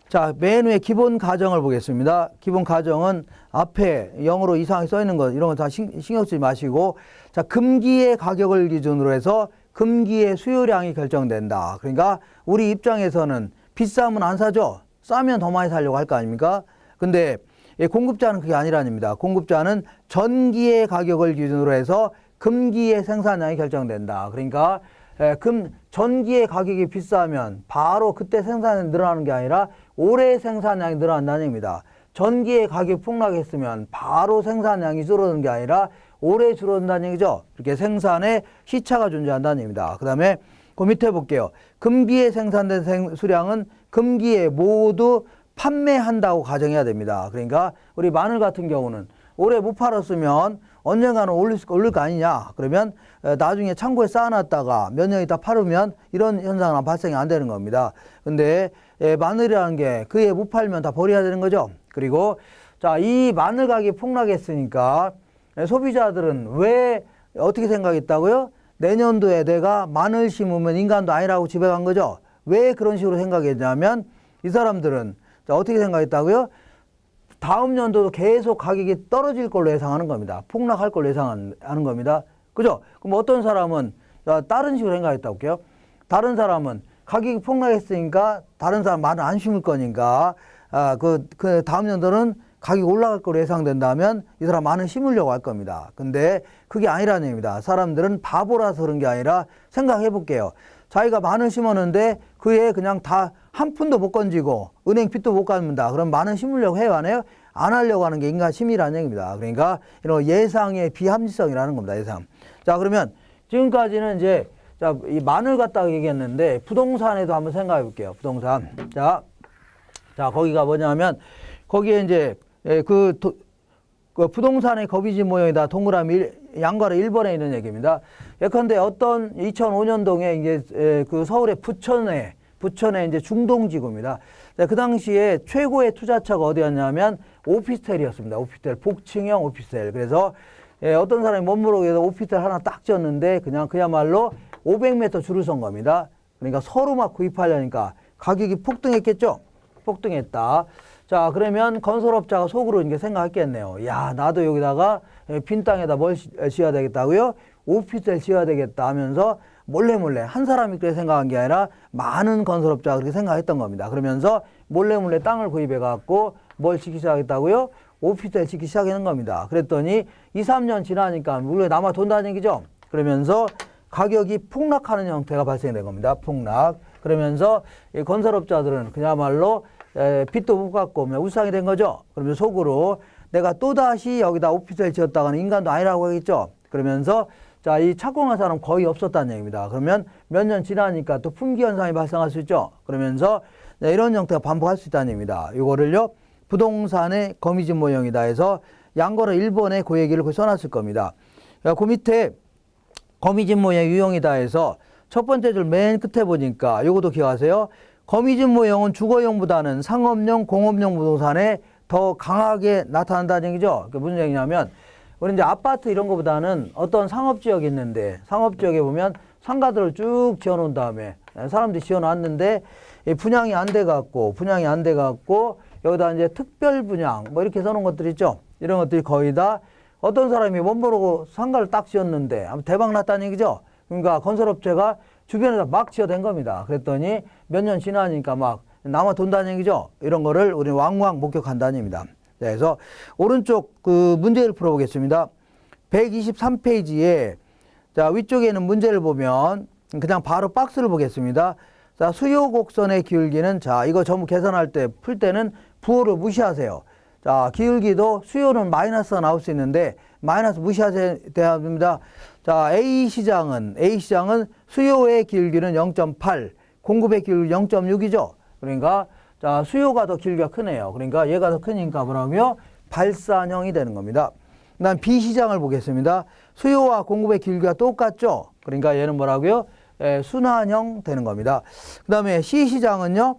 자, 맨 위에 기본 가정을 보겠습니다. 기본 가정은 앞에 영어로 이상하게 써 있는 거 이런 거 다 신경 쓰지 마시고 자, 금기의 가격을 기준으로 해서 금기의 수요량이 결정된다. 그러니까 우리 입장에서는 비싸면 안 사죠. 싸면 더 많이 살려고 할 거 아닙니까? 근데 공급자는 그게 아니라닙니다. 공급자는 전기의 가격을 기준으로 해서 금기의 생산량이 결정된다. 그러니까 전기의 가격이 비싸면 바로 그때 생산이 늘어나는 게 아니라 올해 생산량이 늘어난다는 얘기입니다. 전기의 가격이 폭락했으면 바로 생산량이 줄어드는 게 아니라 올해 줄어든다는 얘기죠. 이렇게 생산에 시차가 존재한다는 얘기입니다. 그 다음에 그 밑에 볼게요. 금기에 생산된 수량은 금기에 모두 판매한다고 가정해야 됩니다. 그러니까 우리 마늘 같은 경우는 올해 못 팔았으면 언젠가는 올릴 거 아니냐. 그러면 나중에 창고에 쌓아놨다가 몇 년 있다 팔으면 이런 현상은 발생이 안 되는 겁니다. 근데 마늘이라는 게 그해 못 팔면 다 버려야 되는 거죠. 그리고 자, 이 마늘 가격이 폭락했으니까 소비자들은 왜 어떻게 생각했다고요? 내년도에 내가 마늘 심으면 인간도 아니라고 집에 간 거죠. 왜 그런 식으로 생각했냐면 이 사람들은 자, 어떻게 생각했다고요? 다음 연도도 계속 가격이 떨어질 걸로 예상하는 겁니다. 폭락할 걸로 예상하는 겁니다. 그죠? 그럼 어떤 사람은 다른 식으로 생각했다고 할게요. 다른 사람은 가격이 폭락했으니까 다른 사람 마늘 안 심을 거니까 그 다음 연도는 가격이 올라갈 걸로 예상된다면 이 사람 마늘 심으려고 할 겁니다. 근데 그게 아니라는 얘기입니다. 사람들은 바보라서 그런 게 아니라 생각해 볼게요. 자기가 마늘 심었는데 그에 그냥 다 한 푼도 못 건지고 은행 빚도 못 갚는다. 그럼 마늘 심으려고 해요? 안 해요? 안 하려고 하는 게 인간 심이라는 얘기입니다. 그러니까 이런 예상의 비합리성이라는 겁니다. 예상. 자, 그러면 지금까지는 이제 자, 이 마늘 갖다가 얘기했는데 부동산에도 한번 생각해 볼게요. 부동산. 자, 거기가 뭐냐면 거기에 이제 그 부동산의 거미줄 모형이다. 동그라미 양가로 1번에 있는 얘기입니다. 예컨대 어떤 2005년도에 이제 그 서울의 부천의 이제 중동지구입니다. 그 당시에 최고의 투자처가 어디였냐면 오피스텔이었습니다. 오피스텔, 복층형 오피스텔. 그래서 어떤 사람이 멋모르게 해서 오피스텔 하나 딱 지었는데 그냥 그야말로 500m 줄을 선 겁니다. 그러니까 서로 막 구입하려니까 가격이 폭등했겠죠? 폭등했다. 자, 그러면 건설업자가 속으로 이렇게 생각했겠네요. 야, 나도 여기다가 빈 땅에다 뭘 지어야 되겠다고요? 오피스텔 지어야 되겠다 하면서 몰래 한 사람이 그렇게 생각한 게 아니라 많은 건설업자가 그렇게 생각했던 겁니다. 그러면서 몰래 땅을 구입해 갖고 뭘 짓기 시작했다고요? 오피스텔 짓기 시작하는 겁니다. 그랬더니 2, 3년 지나니까 물에 남아 돈다는 얘기죠. 그러면서 가격이 폭락하는 형태가 발생된 겁니다. 폭락. 그러면서 이 건설업자들은 그야말로 빚도 못 갚고 울상이 된 거죠. 그러면 속으로 내가 또다시 여기다 오피스텔 지었다가는 인간도 아니라고 하겠죠. 그러면서 자, 이 착공한 사람 거의 없었다는 얘기입니다. 그러면 몇 년 지나니까 또 품귀 현상이 발생할 수 있죠. 그러면서 이런 형태가 반복할 수 있다는 얘기입니다. 이거를요, 부동산의 거미줄 모형이다 해서 양거로 1번에 그 얘기를 써놨을 겁니다. 그 밑에 거미줄 모형 유형이다 해서 첫 번째 줄 맨 끝에 보니까 요것도 기억하세요. 거미줄 모형은 주거용보다는 상업용, 공업용 부동산에 더 강하게 나타난다는 얘기죠. 그게 무슨 얘기냐면 우리 이제 아파트 이런 거보다는 어떤 상업지역이 있는데 상업지역에 보면 상가들을 쭉 지어놓은 다음에 사람들이 지어놨는데 분양이 안 돼갖고 여기다 이제 특별 분양 뭐 이렇게 써놓은 것들 있죠. 이런 것들이 거의 다 어떤 사람이 못 모르고 상가를 딱 지었는데 대박 났다는 얘기죠. 그러니까 건설업체가 주변에다 막 지어댄 겁니다. 그랬더니 몇 년 지나니까 막 남아 돈다는 얘기죠. 이런 거를 우리는 왕왕 목격한다는 얘기입니다. 그래서 오른쪽 그 문제를 풀어보겠습니다. 123페이지에 자, 위쪽에는 문제를 보면 그냥 바로 박스를 보겠습니다. 자, 수요 곡선의 기울기는 자, 이거 전부 계산할 때 풀 때는 부호를 무시하세요. 자, 기울기도 수요는 마이너스가 나올 수 있는데 마이너스 무시하셔야 됩니다. 자, A 시장은 수요의 기울기는 0.8, 공급의 기울기 0.6이죠. 그러니까 자, 수요가 더 길기가 크네요. 그러니까 얘가 더 크니까 뭐라고요? 발산형이 되는 겁니다. 그다음 B 시장을 보겠습니다. 수요와 공급의 길기가 똑같죠. 그러니까 얘는 뭐라고요? 순환형 되는 겁니다. 그다음에 C 시장은요,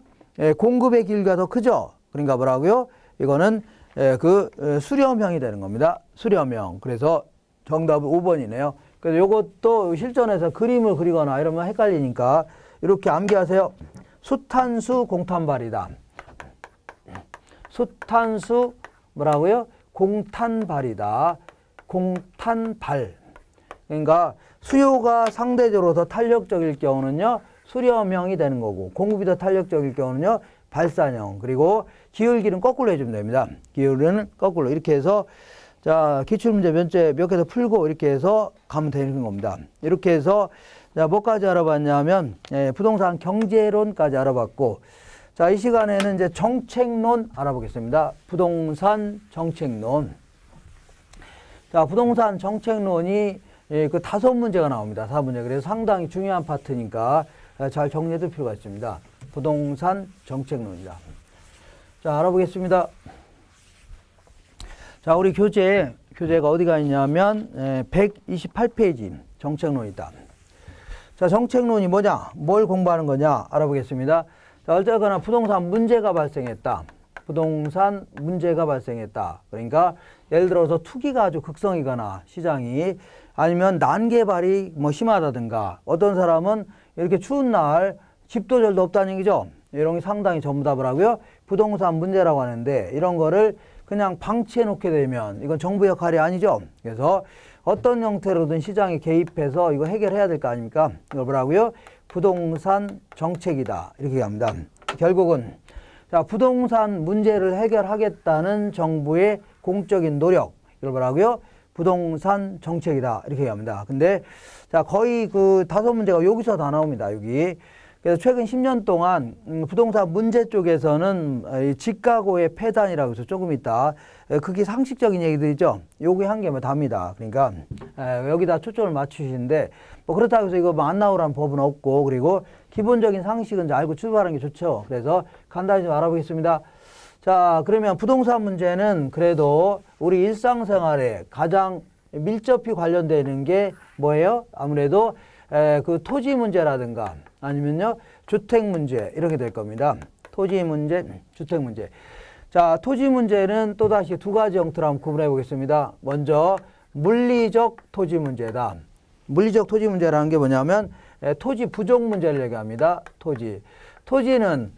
공급의 길기가 더 크죠. 그러니까 뭐라고요? 이거는 수렴형이 되는 겁니다. 수렴형. 그래서 정답은 5번이네요. 그래서 이것도 실전에서 그림을 그리거나 이러면 헷갈리니까 이렇게 암기하세요. 수탄수 공탄발이다. 수탄수 뭐라고요? 공탄발이다. 공탄발. 그러니까 수요가 상대적으로 더 탄력적일 경우는요, 수렴형이 되는 거고, 공급이 더 탄력적일 경우는요, 발산형. 그리고 기울기는 거꾸로 해주면 됩니다. 기울기는 거꾸로. 이렇게 해서 자, 기출문제 몇 개 더 풀고 이렇게 해서 가면 되는 겁니다. 이렇게 해서 자, 뭐까지 알아봤냐면 부동산 경제론까지 알아봤고, 자, 이 시간에는 이제 정책론 알아보겠습니다. 부동산 정책론. 자, 부동산 정책론이 그 5문제가 나옵니다. 4문제. 그래서 상당히 중요한 파트니까 잘 정리해둘 필요가 있습니다. 부동산 정책론이다. 자, 알아보겠습니다. 자, 우리 교재가 어디가 있냐면 128페이지 정책론이다. 자, 정책론이 뭐냐? 뭘 공부하는 거냐? 알아보겠습니다. 자, 어쨌거나 부동산 문제가 발생했다. 부동산 문제가 발생했다. 그러니까 예를 들어서 투기가 아주 극성이거나 시장이 아니면 난개발이 뭐 심하다든가 어떤 사람은 이렇게 추운 날 집도 절도 없다는 얘기죠. 이런 게 상당히 전부 답을 하고요. 부동산 문제라고 하는데 이런 거를 그냥 방치해 놓게 되면 이건 정부 역할이 아니죠. 그래서 어떤 형태로든 시장에 개입해서 이거 해결해야 될 거 아닙니까? 이걸 뭐라고요? 부동산 정책이다. 이렇게 얘기합니다. 결국은 자, 부동산 문제를 해결하겠다는 정부의 공적인 노력. 이걸 뭐라고요? 부동산 정책이다. 이렇게 얘기합니다. 근데 자, 거의 그 5문제가 여기서 다 나옵니다. 여기. 그래서 최근 10년 동안 부동산 문제 쪽에서는 집가고의 폐단이라고 해서 조금 있다. 그게 상식적인 얘기들이죠. 요게 한 개면 답니다. 그러니까 여기다 초점을 맞추시는데 뭐 그렇다고 해서 이거 뭐 안 나오라는 법은 없고 그리고 기본적인 상식은 이제 알고 출발하는 게 좋죠. 그래서 간단히 좀 알아보겠습니다. 자, 그러면 부동산 문제는 그래도 우리 일상생활에 가장 밀접히 관련되는 게 뭐예요? 아무래도 그 토지 문제라든가 아니면요 주택 문제 이렇게 될 겁니다. 토지 문제, 주택 문제. 자, 토지 문제는 또다시 두 가지 형태로 한번 구분해 보겠습니다. 먼저 물리적 토지 문제다. 물리적 토지 문제라는 게 뭐냐면 토지 부족 문제를 얘기합니다. 토지는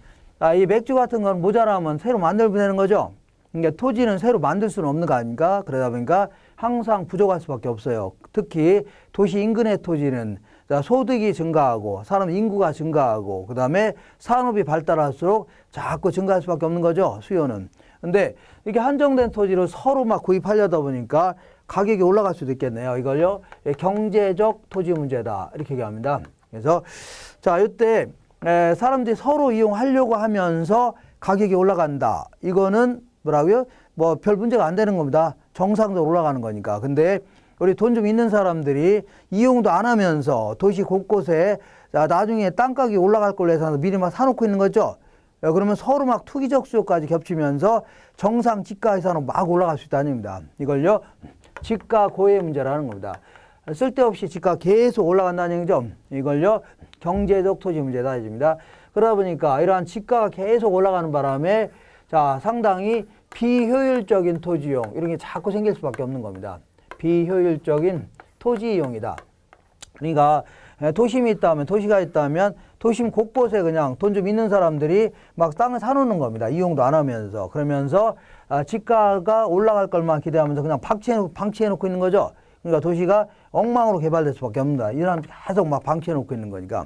이 맥주 같은 건 모자라면 새로 만들면 되는 거죠. 그러니까 토지는 새로 만들 수는 없는 거 아닙니까? 그러다 보니까 항상 부족할 수밖에 없어요. 특히 도시 인근의 토지는 소득이 증가하고 사람 인구가 증가하고 그 다음에 산업이 발달할수록 자꾸 증가할 수밖에 없는 거죠. 수요는. 근데 이게 한정된 토지를 서로 막 구입하려다 보니까 가격이 올라갈 수도 있겠네요. 이걸요 경제적 토지 문제다 이렇게 얘기합니다. 그래서 자, 이때 사람들이 서로 이용하려고 하면서 가격이 올라간다. 이거는 뭐라고요? 뭐 별 문제가 안 되는 겁니다. 정상적으로 올라가는 거니까. 근데 우리 돈 좀 있는 사람들이 이용도 안 하면서 도시 곳곳에 자, 나중에 땅가격이 올라갈 걸로 해서 미리 막 사놓고 있는 거죠. 그러면 서로 막 투기적 수요까지 겹치면서 정상 지가 예산으로 막 올라갈 수 있다는 얘기입니다. 이걸요 지가 고해 문제라는 겁니다. 쓸데없이 지가 계속 올라간다는 얘기죠. 이걸요 경제적 토지 문제다 얘기입니다. 그러다 보니까 이러한 지가가 계속 올라가는 바람에 자, 상당히 비효율적인 토지용 이런 게 자꾸 생길 수밖에 없는 겁니다. 비효율적인 토지 이용이다. 그러니까 도심이 있다면 도시가 있다면 도심 곳곳에 그냥 돈 좀 있는 사람들이 막 땅을 사놓는 겁니다. 이용도 안 하면서. 그러면서 지가가 올라갈 걸만 기대하면서 그냥 방치해 놓고 있는 거죠. 그러니까 도시가 엉망으로 개발될 수밖에 없습니다. 이 사람 계속 막 방치해 놓고 있는 거니까.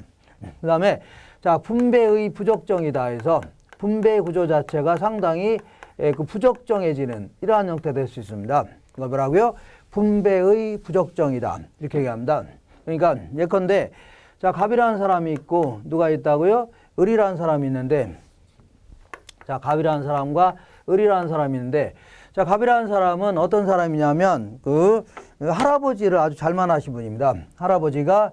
그 다음에 자, 분배의 부적정이다 해서 분배 구조 자체가 상당히 그 부적정해지는 이러한 형태 될 수 있습니다. 이거 뭐라고요? 분배의 부적정이다. 이렇게 얘기합니다. 그러니까 예컨대 자, 갑이라는 사람이 있고 누가 있다고요? 을이라는 사람이 있는데 자, 갑이라는 사람과 을이라는 사람이 있는데 자, 갑이라는 사람은 어떤 사람이냐면 그 할아버지를 아주 잘 만나신 분입니다. 할아버지가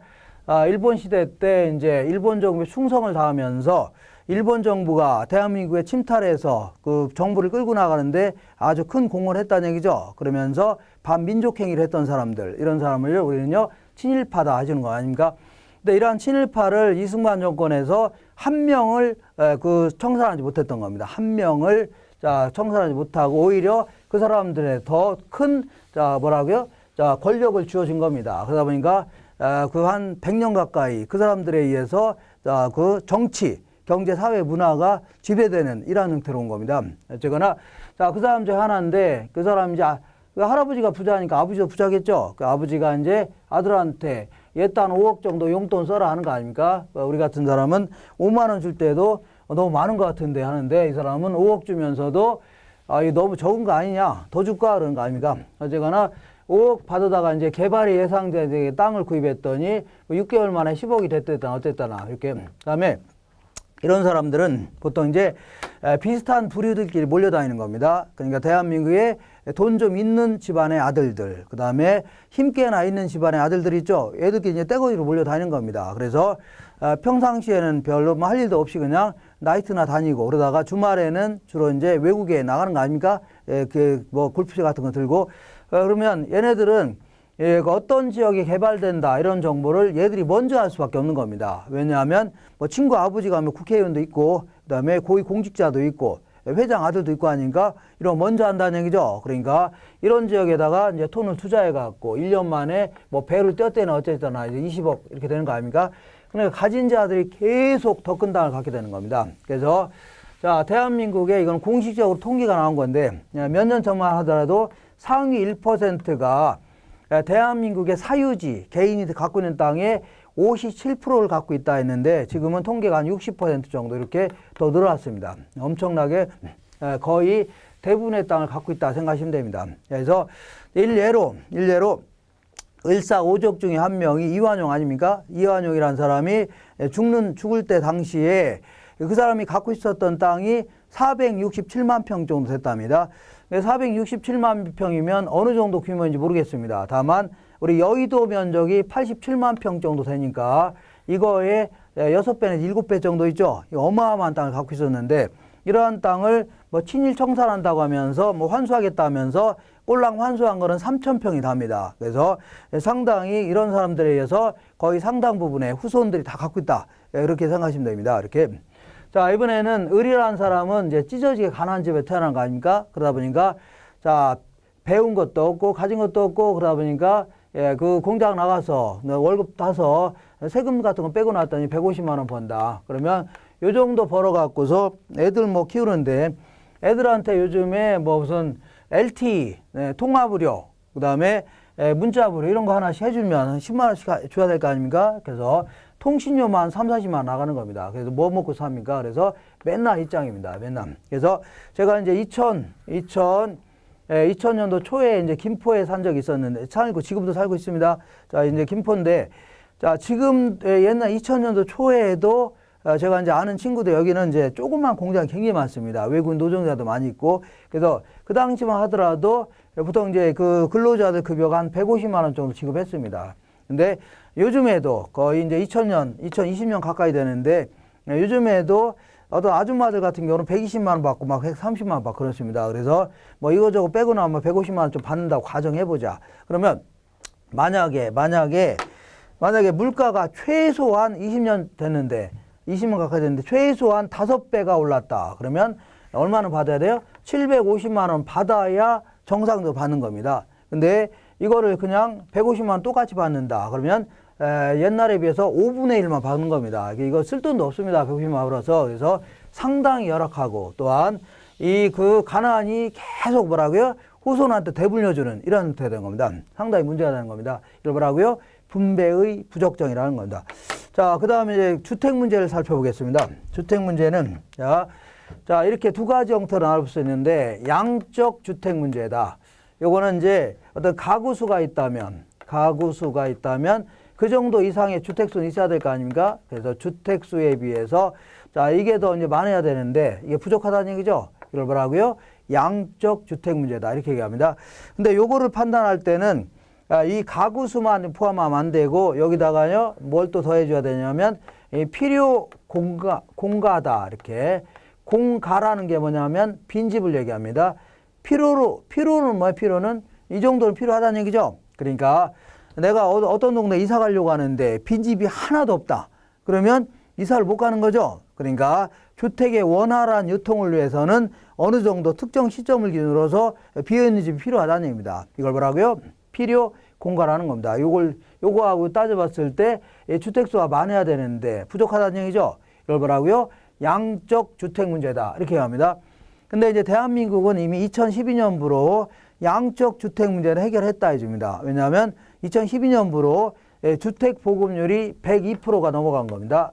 일본 시대 때 이제 일본 정부에 충성을 다하면서 일본 정부가 대한민국에 침탈해서 그 정부를 끌고 나가는데 아주 큰 공헌을 했다는 얘기죠. 그러면서 반민족행위를 했던 사람들, 이런 사람을 우리는요, 친일파다 하시는 거 아닙니까? 근데 이러한 친일파를 이승만 정권에서 한 명을 그 청산하지 못했던 겁니다. 한 명을 자, 청산하지 못하고 오히려 그 사람들의 더 큰 자, 뭐라고요? 자, 권력을 주어진 겁니다. 그러다 보니까 그 한 100년 가까이 그 사람들에 의해서 자, 그 정치, 경제, 사회, 문화가 지배되는 이러한 형태로 온 겁니다. 어쨌거나, 자, 그 사람 중에 하나인데, 그 사람 이제, 그 할아버지가 부자니까 아버지도 부자겠죠? 그 아버지가 이제 아들한테 예단 5억 정도 용돈 써라 하는 거 아닙니까? 우리 같은 사람은 5만원 줄 때도 너무 많은 것 같은데 하는데, 이 사람은 5억 주면서도, 이거 너무 적은 거 아니냐? 더 줄까? 그러는 거 아닙니까? 어쨌거나, 5억 받아다가 이제 개발이 예상된 땅을 구입했더니, 6개월 만에 10억이 됐다나 어쨌다나, 이렇게. 그 다음에, 이런 사람들은 보통 이제 비슷한 부류들끼리 몰려다니는 겁니다. 그러니까 대한민국에 돈 좀 있는 집안의 아들들, 그 다음에 힘께나 있는 집안의 아들들 있죠. 애들끼리 이제 떼거지로 몰려다니는 겁니다. 그래서 평상시에는 별로 뭐 할 일도 없이 그냥 나이트나 다니고 그러다가 주말에는 주로 이제 외국에 나가는 거 아닙니까? 그 뭐 골프채 같은 거 들고 그러면 얘네들은 어떤 지역이 개발된다 이런 정보를 얘들이 먼저 알 수밖에 없는 겁니다. 왜냐하면 뭐 친구 아버지가 하면 국회의원도 있고 그다음에 고위 공직자도 있고 회장 아들도 있고 하니까 이런 거 먼저 한다는 얘기죠. 그러니까 이런 지역에다가 이제 돈을 투자해 갖고 1년 만에 뭐 배를 떼었대나 어쨌거나 이제 20억 이렇게 되는 거 아닙니까? 그러니까 가진 자들이 계속 더 큰 땅을 갖게 되는 겁니다. 그래서 자, 대한민국에 이건 공식적으로 통계가 나온 건데 몇 년 전만 하더라도 상위 1%가 대한민국의 사유지, 개인이 갖고 있는 땅의 57%를 갖고 있다 했는데 지금은 통계가 한 60% 정도 이렇게 더 늘어났습니다. 엄청나게 거의 대부분의 땅을 갖고 있다 생각하시면 됩니다. 그래서 일례로 을사오적 중에 한 명이 이완용 아닙니까? 이완용이라는 사람이 죽을 때 당시에 그 사람이 갖고 있었던 땅이 467만 평 정도 됐답니다. 467만 평이면 어느 정도 규모인지 모르겠습니다. 다만 우리 여의도 면적이 87만 평 정도 되니까 이거의 6배에서 7배 정도 있죠. 어마어마한 땅을 갖고 있었는데 이러한 땅을 뭐 친일 청산한다고 하면서 뭐 환수하겠다 하면서 꼴랑 환수한 거는 3,000평이 답니다. 그래서 상당히 이런 사람들에 의해서 거의 상당 부분의 후손들이 다 갖고 있다. 이렇게 생각하시면 됩니다. 이렇게. 자, 이번에는 을이라는 사람은 이제 찢어지게 가난한 집에 태어난 거 아닙니까? 그러다 보니까 자, 배운 것도 없고 가진 것도 없고 그러다 보니까 그 공장 나가서 월급 타서 세금 같은 거 빼고 났더니 150만 원 번다. 그러면 요 정도 벌어 갖고서 애들 뭐 키우는데 애들한테 요즘에 뭐 무슨 LTE, 통화무료, 그다음에 문자무료 이런 거 하나씩 해주면 10만 원씩 줘야 될 거 아닙니까? 그래서 통신료만 3, 40만 원 나가는 겁니다. 그래서 뭐 먹고 삽니까? 그래서 맨날 입장입니다. 맨날. 그래서 제가 이제 2000년도 초에 이제 김포에 산 적이 있었는데, 살고, 지금도 살고 있습니다. 자, 이제 김포인데, 자, 지금 옛날 2000년도 초에도 제가 이제 아는 친구들 여기는 이제 조그만 공장이 굉장히 많습니다. 외국인 노동자도 많이 있고. 그래서 그 당시만 하더라도 보통 이제 그 근로자들 급여가 한 150만 원 정도 지급했습니다. 근데 요즘에도 거의 이제 2020년 가까이 되는데 요즘에도 어떤 아줌마들 같은 경우는 120만 원 받고 막 130만 원 받고 그렇습니다. 그래서 뭐 이거저거 빼고 나면 150만 원 좀 받는다고 가정해보자. 그러면 만약에 물가가 최소한 20년 됐는데 20년 가까이 됐는데 최소한 5배가 올랐다. 그러면 얼마나 받아야 돼요? 750만 원 받아야 정상적으로 받는 겁니다. 근데 이거를 그냥 150만 원 똑같이 받는다. 그러면 옛날에 비해서 5분의 1만 받는 겁니다. 이거 쓸 돈도 없습니다. 150만 원 벌어서. 그래서 상당히 열악하고 또한 이 그 가난이 계속 뭐라고요? 후손한테 되물려주는 이런 형태가 되는 겁니다. 상당히 문제가 되는 겁니다. 이걸 뭐라고요? 분배의 부적정이라는 겁니다. 자, 그 다음에 이제 주택 문제를 살펴보겠습니다. 주택 문제는 자 이렇게 두 가지 형태로 나눌 수 있는데 양적 주택 문제다. 요거는 이제 어떤 가구수가 있다면 그 정도 이상의 주택수는 있어야 될 거 아닙니까? 그래서 주택수에 비해서 자 이게 더 이제 많아야 되는데 이게 부족하다는 얘기죠. 이걸 뭐라고요? 양적 주택 문제다 이렇게 얘기합니다. 근데 요거를 판단할 때는 이 가구수만 포함하면 안 되고 여기다가요 뭘 또 더해 줘야 되냐면 이 필요 공가다 이렇게 공가라는 게 뭐냐면 빈집을 얘기합니다. 필요는 뭐야? 필요는 이 정도는 필요하다는 얘기죠. 그러니까 내가 어떤 동네 이사 가려고 하는데 빈집이 하나도 없다. 그러면 이사를 못 가는 거죠. 그러니까 주택의 원활한 유통을 위해서는 어느 정도 특정 시점을 기준으로서 비어있는 집이 필요하다는 얘기입니다. 이걸 뭐라고요? 필요 공가라는 겁니다. 요거하고 따져봤을 때 주택수가 많아야 되는데 부족하다는 얘기죠. 이걸 뭐라고요? 양적 주택 문제다. 이렇게 합니다. 근데 이제 대한민국은 이미 2012년부로 양적 주택 문제를 해결했다 해줍니다. 왜냐하면 2012년부로 주택 보급률이 102%가 넘어간 겁니다.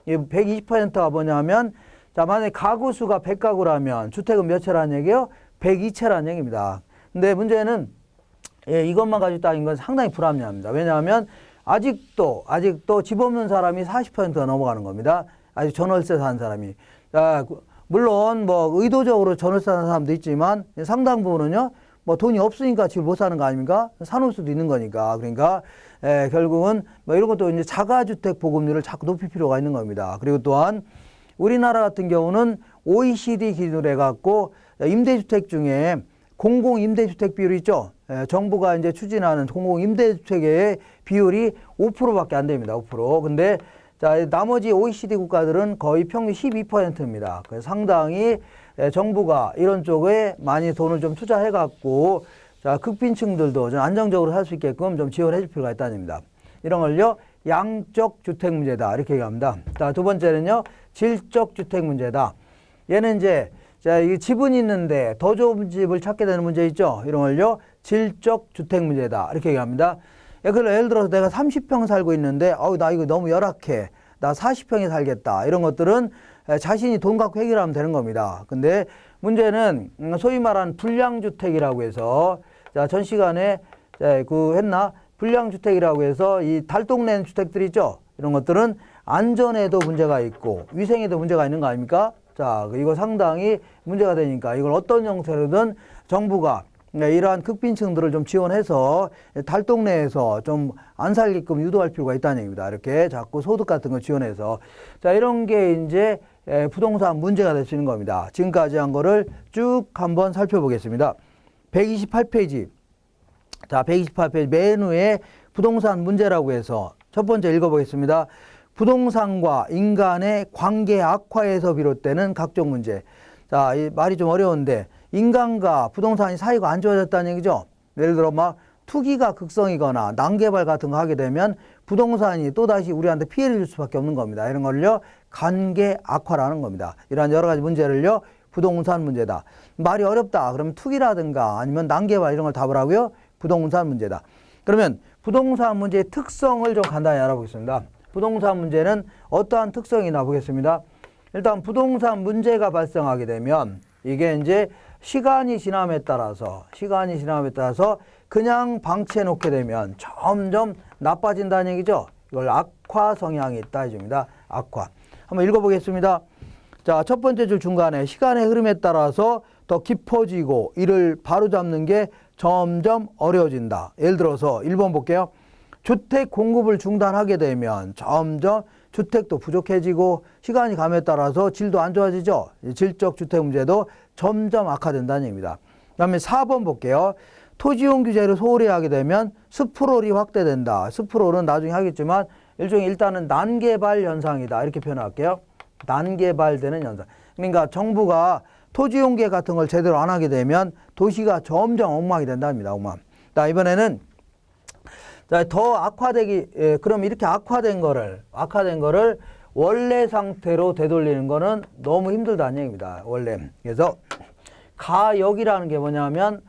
이 120%가 뭐냐면 자 만약에 가구 수가 100가구라면 주택은 몇 채라는 얘기예요? 102채라는 얘기입니다. 근데 문제는 이것만 가지고 따진 건 상당히 불합리합니다. 왜냐하면 아직도 집 없는 사람이 40%가 넘어가는 겁니다. 아직 전월세 사는 사람이. 물론 뭐 의도적으로 전월세 사는 사람도 있지만 상당 부분은요. 뭐 돈이 없으니까 집을 못 사는 거 아닙니까? 사놓을 수도 있는 거니까. 그러니까 결국은 뭐 이런 것도 이제 자가주택 보급률을 자꾸 높일 필요가 있는 겁니다. 그리고 또한 우리나라 같은 경우는 OECD 기준으로 해갖고 임대주택 중에 공공임대주택 비율이 있죠. 정부가 이제 추진하는 공공임대주택의 비율이 5%밖에 안 됩니다. 5%. 근데 자, 나머지 OECD 국가들은 거의 평균 12%입니다. 그래서 상당히 정부가 이런 쪽에 많이 돈을 좀 투자해갖고 자, 극빈층들도 좀 안정적으로 살 수 있게끔 좀 지원해 줄 필요가 있다는 겁니다. 이런 걸요, 양적 주택 문제다. 이렇게 얘기합니다. 자, 두 번째는요, 질적 주택 문제다. 얘는 이제, 자, 이 집은 있는데 더 좋은 집을 찾게 되는 문제 있죠? 이런 걸요, 질적 주택 문제다. 이렇게 얘기합니다. 예를 들어서 내가 30평 살고 있는데, 나 이거 너무 열악해. 나 40평에 살겠다. 이런 것들은 자신이 돈 갖고 해결하면 되는 겁니다. 근데 문제는 소위 말하는 불량주택이라고 해서, 자, 전 시간에 불량주택이라고 해서 이 달동네 주택들 있죠? 이런 것들은 안전에도 문제가 있고 위생에도 문제가 있는 거 아닙니까? 자, 이거 상당히 문제가 되니까 이걸 어떤 형태로든 정부가 이러한 극빈층들을 좀 지원해서 달동네에서 좀 안 살게끔 유도할 필요가 있다는 얘기입니다. 이렇게 자꾸 소득 같은 거 지원해서. 자, 이런 게 이제 부동산 문제가 될 수 있는 겁니다. 지금까지 한 거를 쭉 한번 살펴보겠습니다. 128페이지. 자, 128페이지 맨 위에 부동산 문제라고 해서 첫 번째 읽어보겠습니다. 부동산과 인간의 관계 악화에서 비롯되는 각종 문제. 자, 이 말이 좀 어려운데 인간과 부동산이 사이가 안 좋아졌다는 얘기죠. 예를 들어 막 투기가 극성이거나 난개발 같은 거 하게 되면 부동산이 또다시 우리한테 피해를 줄 수밖에 없는 겁니다. 이런 걸요, 관계 악화라는 겁니다. 이러한 여러 가지 문제를요, 부동산 문제다. 말이 어렵다. 그러면 투기라든가 아니면 난개발 이런 걸 답을 부동산 문제다. 그러면 부동산 문제의 특성을 좀 간단히 알아보겠습니다. 부동산 문제는 어떠한 특성이 나 보겠습니다. 일단 부동산 문제가 발생하게 되면 이게 이제 시간이 지남에 따라서 그냥 방치해 놓게 되면 점점 나빠진다는 얘기죠. 이걸 악화 성향이 있다 해줍니다. 악화. 한번 읽어보겠습니다. 자, 첫 번째 줄 중간에 시간의 흐름에 따라서 더 깊어지고 이를 바로잡는 게 점점 어려워진다. 예를 들어서 1번 볼게요. 주택 공급을 중단하게 되면 점점 주택도 부족해지고 시간이 감에 따라서 질도 안 좋아지죠. 질적 주택 문제도 점점 악화된다는 얘기입니다. 그 다음에 4번 볼게요. 토지용 규제를 소홀히 하게 되면 숲프롤이 확대된다. 숲프롤은 나중에 하겠지만 일종의 일단은 난개발 현상이다. 이렇게 표현할게요. 난개발되는 현상. 그러니까 정부가 토지용계 같은 걸 제대로 안 하게 되면 도시가 점점 엉망이 된답니다. 엉망. 자, 이번에는 자, 더 악화되기, 그럼 이렇게 악화된 거를 원래 상태로 되돌리는 거는 너무 힘들다는 얘기입니다. 원래. 그래서 가역이라는 게 뭐냐면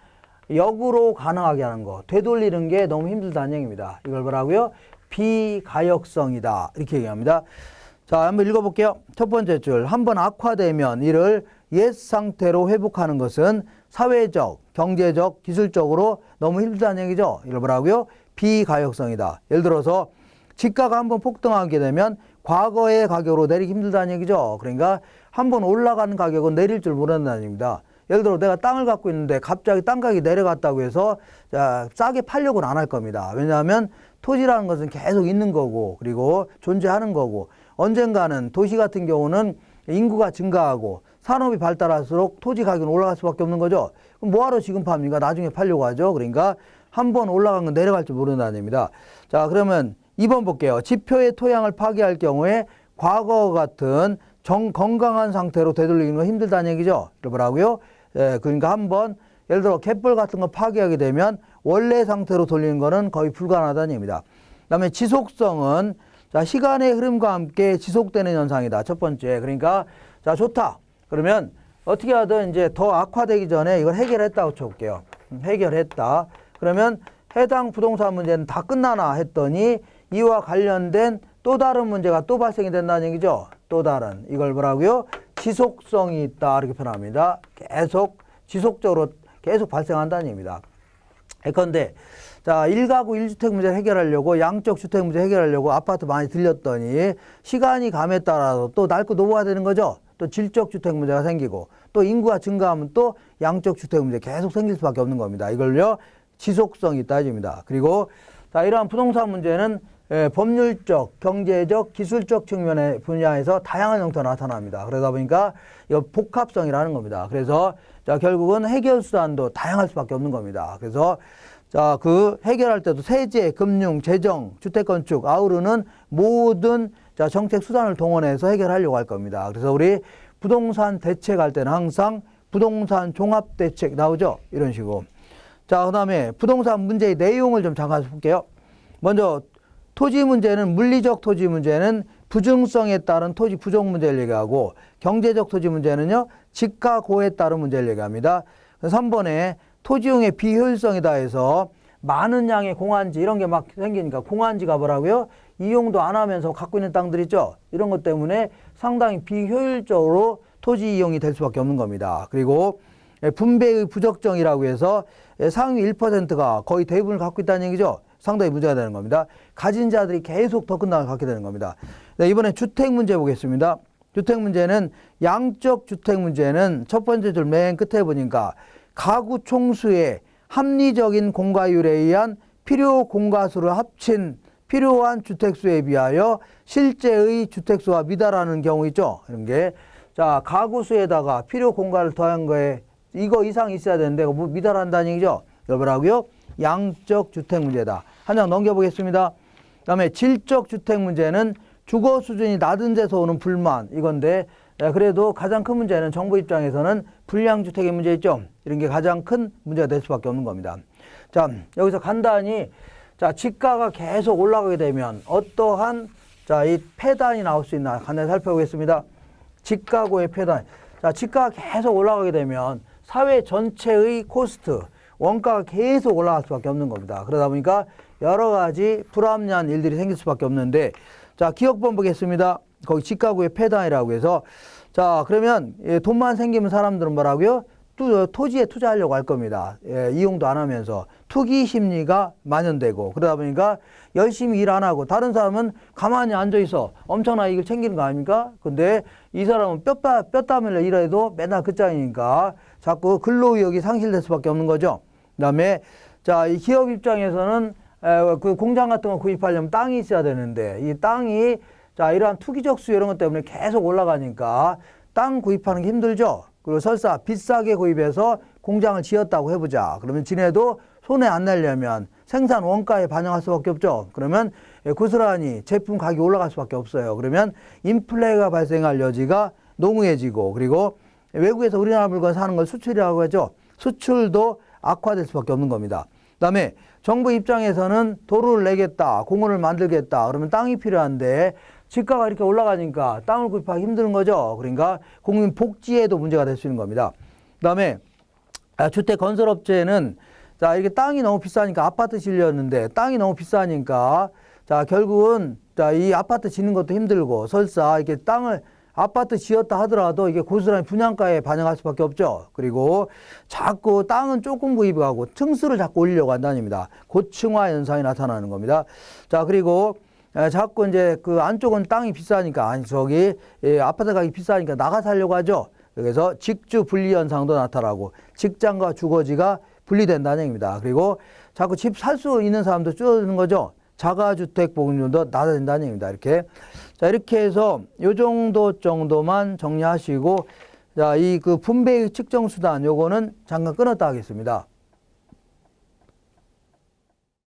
역으로 가능하게 하는 거. 되돌리는 게 너무 힘들다는 얘기입니다. 이걸 뭐라고요? 비가역성이다. 이렇게 얘기합니다. 자, 한번 읽어볼게요. 첫 번째 줄. 한번 악화되면 이를 옛 상태로 회복하는 것은 사회적, 경제적, 기술적으로 너무 힘들다는 얘기죠. 이걸 뭐라고요? 비가역성이다. 예를 들어서 집가가 한번 폭등하게 되면 과거의 가격으로 내리기 힘들다는 얘기죠. 그러니까 한번 올라가는 가격은 내릴 줄 모른다는 얘기입니다. 예를 들어 내가 땅을 갖고 있는데 갑자기 땅 가격이 내려갔다고 해서 싸게 팔려고는 안 할 겁니다. 왜냐하면 토지라는 것은 계속 있는 거고 그리고 존재하는 거고 언젠가는 도시 같은 경우는 인구가 증가하고 산업이 발달할수록 토지 가격은 올라갈 수밖에 없는 거죠. 그럼 뭐하러 지금 팝니까? 나중에 팔려고 하죠. 그러니까 한번 올라간 건 내려갈 줄 모른다는 얘기입니다. 자, 그러면 2번 볼게요. 지표의 토양을 파괴할 경우에 과거 같은 건강한 상태로 되돌리는 건 힘들다는 얘기죠. 뭐라고요? 그러니까 한번 예를 들어 갯벌 같은 거 파괴하게 되면 원래 상태로 돌리는 거는 거의 불가능하다는 얘기입니다. 그 다음에 지속성은 자, 시간의 흐름과 함께 지속되는 현상이다. 첫 번째. 그러니까 자, 좋다. 그러면 어떻게 하든 이제 더 악화되기 전에 이걸 해결했다고 쳐볼게요. 해결했다. 그러면 해당 부동산 문제는 다 끝나나 했더니 이와 관련된 또 다른 문제가 또 발생이 된다는 얘기죠. 또 다른. 이걸 뭐라고요? 지속성이 있다. 이렇게 표현합니다. 계속 지속적으로 계속 발생한다는 얘기입니다. 예컨대 자, 1가구 1주택 문제 해결하려고 양적 주택 문제 해결하려고 아파트 많이 들렸더니 시간이 감에 따라서 또 낡고 노후가 되는 거죠. 또 질적 주택 문제가 생기고 또 인구가 증가하면 또 양적 주택 문제 계속 생길 수밖에 없는 겁니다. 이걸요 지속성이 있다 해줍니다. 그리고 자, 이러한 부동산 문제는 법률적, 경제적, 기술적 측면의 분야에서 다양한 형태로 나타납니다. 그러다 보니까 이거 복합성이라는 겁니다. 그래서 자, 결국은 해결 수단도 다양할 수밖에 없는 겁니다. 그래서 자, 그 해결할 때도 세제, 금융, 재정, 주택건축 아우르는 모든 자, 정책 수단을 동원해서 해결하려고 할 겁니다. 그래서 우리 부동산 대책할 때는 항상 부동산 종합대책 나오죠? 이런 식으로. 자, 그 다음에 부동산 문제의 내용을 좀 잠깐 볼게요. 먼저 토지 문제는 물리적 토지 문제는 부증성에 따른 토지 부족 문제를 얘기하고 경제적 토지 문제는요 지가 고에 따른 문제를 얘기합니다. 3번에 토지용의 비효율성이다 해서 많은 양의 공한지 이런 게 막 생기니까 공한지가 뭐라고요? 이용도 안 하면서 갖고 있는 땅들 있죠? 이런 것 때문에 상당히 비효율적으로 토지 이용이 될 수밖에 없는 겁니다. 그리고 분배의 부적정이라고 해서 상위 1%가 거의 대부분을 갖고 있다는 얘기죠. 상당히 문제가 되는 겁니다. 가진 자들이 계속 더 큰 땅을 갖게 되는 겁니다. 네, 이번에 주택 문제 보겠습니다. 주택 문제는 양적 주택 문제는 첫 번째 줄 맨 끝에 보니까 가구 총수의 합리적인 공가율에 의한 필요 공가수를 합친 필요한 주택수에 비하여 실제의 주택수와 미달하는 경우 있죠. 이런 게. 자, 가구수에다가 필요 공가를 더한 거에 이거 이상 있어야 되는데 뭐 미달한다는 얘기죠. 여러분하고요. 양적 주택 문제다. 한 장 넘겨보겠습니다. 그 다음에 질적 주택 문제는 주거 수준이 낮은 데서 오는 불만 이건데 그래도 가장 큰 문제는 정부 입장에서는 불량주택의 문제 있죠. 이런 게 가장 큰 문제가 될 수밖에 없는 겁니다. 자, 여기서 간단히 자, 지가가 계속 올라가게 되면 어떠한 자, 이 폐단이 나올 수 있나 간단히 살펴보겠습니다. 지가고의 폐단. 자, 지가가 계속 올라가게 되면 사회 전체의 코스트, 원가가 계속 올라갈 수밖에 없는 겁니다. 그러다 보니까 여러 가지 불합리한 일들이 생길 수밖에 없는데 자, 기억본 보겠습니다. 거기 지가구의 폐단이라고 해서 자, 그러면 돈만 생기면 사람들은 뭐라고요? 토지에 투자하려고 할 겁니다. 이용도 안 하면서 투기 심리가 만연되고 그러다 보니까 열심히 일 안 하고 다른 사람은 가만히 앉아 있어 엄청난 이익을 챙기는 거 아닙니까? 근데 이 사람은 뼈 땀 흘려 일해도 맨날 그 짱이니까 자꾸 근로의욕이 상실될 수밖에 없는 거죠. 그다음에 자, 이 기업 입장에서는 그 공장 같은 거 구입하려면 땅이 있어야 되는데 이 땅이 자, 이러한 투기적 수요 이런 것 때문에 계속 올라가니까 땅 구입하는 게 힘들죠. 그리고 설사 비싸게 구입해서 공장을 지었다고 해보자. 그러면 지네도 손해 안 내려면 생산 원가에 반영할 수밖에 없죠. 그러면 고스란히 제품 가격이 올라갈 수밖에 없어요. 그러면 인플레가 발생할 여지가 농후해지고 그리고 외국에서 우리나라 물건 사는 걸 수출이라고 하죠. 수출도 악화될 수밖에 없는 겁니다. 그다음에 정부 입장에서는 도로를 내겠다, 공원을 만들겠다. 그러면 땅이 필요한데 지가가 이렇게 올라가니까 땅을 구입하기 힘든 거죠. 그러니까 국민 복지에도 문제가 될 수 있는 겁니다. 그다음에 주택 건설업체는 자, 이렇게 땅이 너무 비싸니까 아파트 지으려는데 땅이 너무 비싸니까 자, 결국은 자, 이 아파트 짓는 것도 힘들고 설사 이렇게 땅을 아파트 지었다 하더라도 이게 고스란히 분양가에 반영할 수밖에 없죠. 그리고 자꾸 땅은 조금 구입하고 층수를 자꾸 올리려고 한다입니다. 고층화 현상이 나타나는 겁니다. 자, 그리고 자꾸 이제 그 안쪽은 땅이 비싸니까 아니 저기 아파트 가격이 비싸니까 나가 살려고 하죠. 그래서 직주 분리 현상도 나타나고 직장과 주거지가 분리된다는 얘기입니다. 그리고 자꾸 집 살 수 있는 사람도 줄어드는 거죠. 자가주택 보급률도 낮아진다는 얘기입니다. 이렇게. 자, 이렇게 해서 요 정도만 정리하시고 자, 이 그 분배의 측정 수단 요거는 잠깐 끊었다 하겠습니다.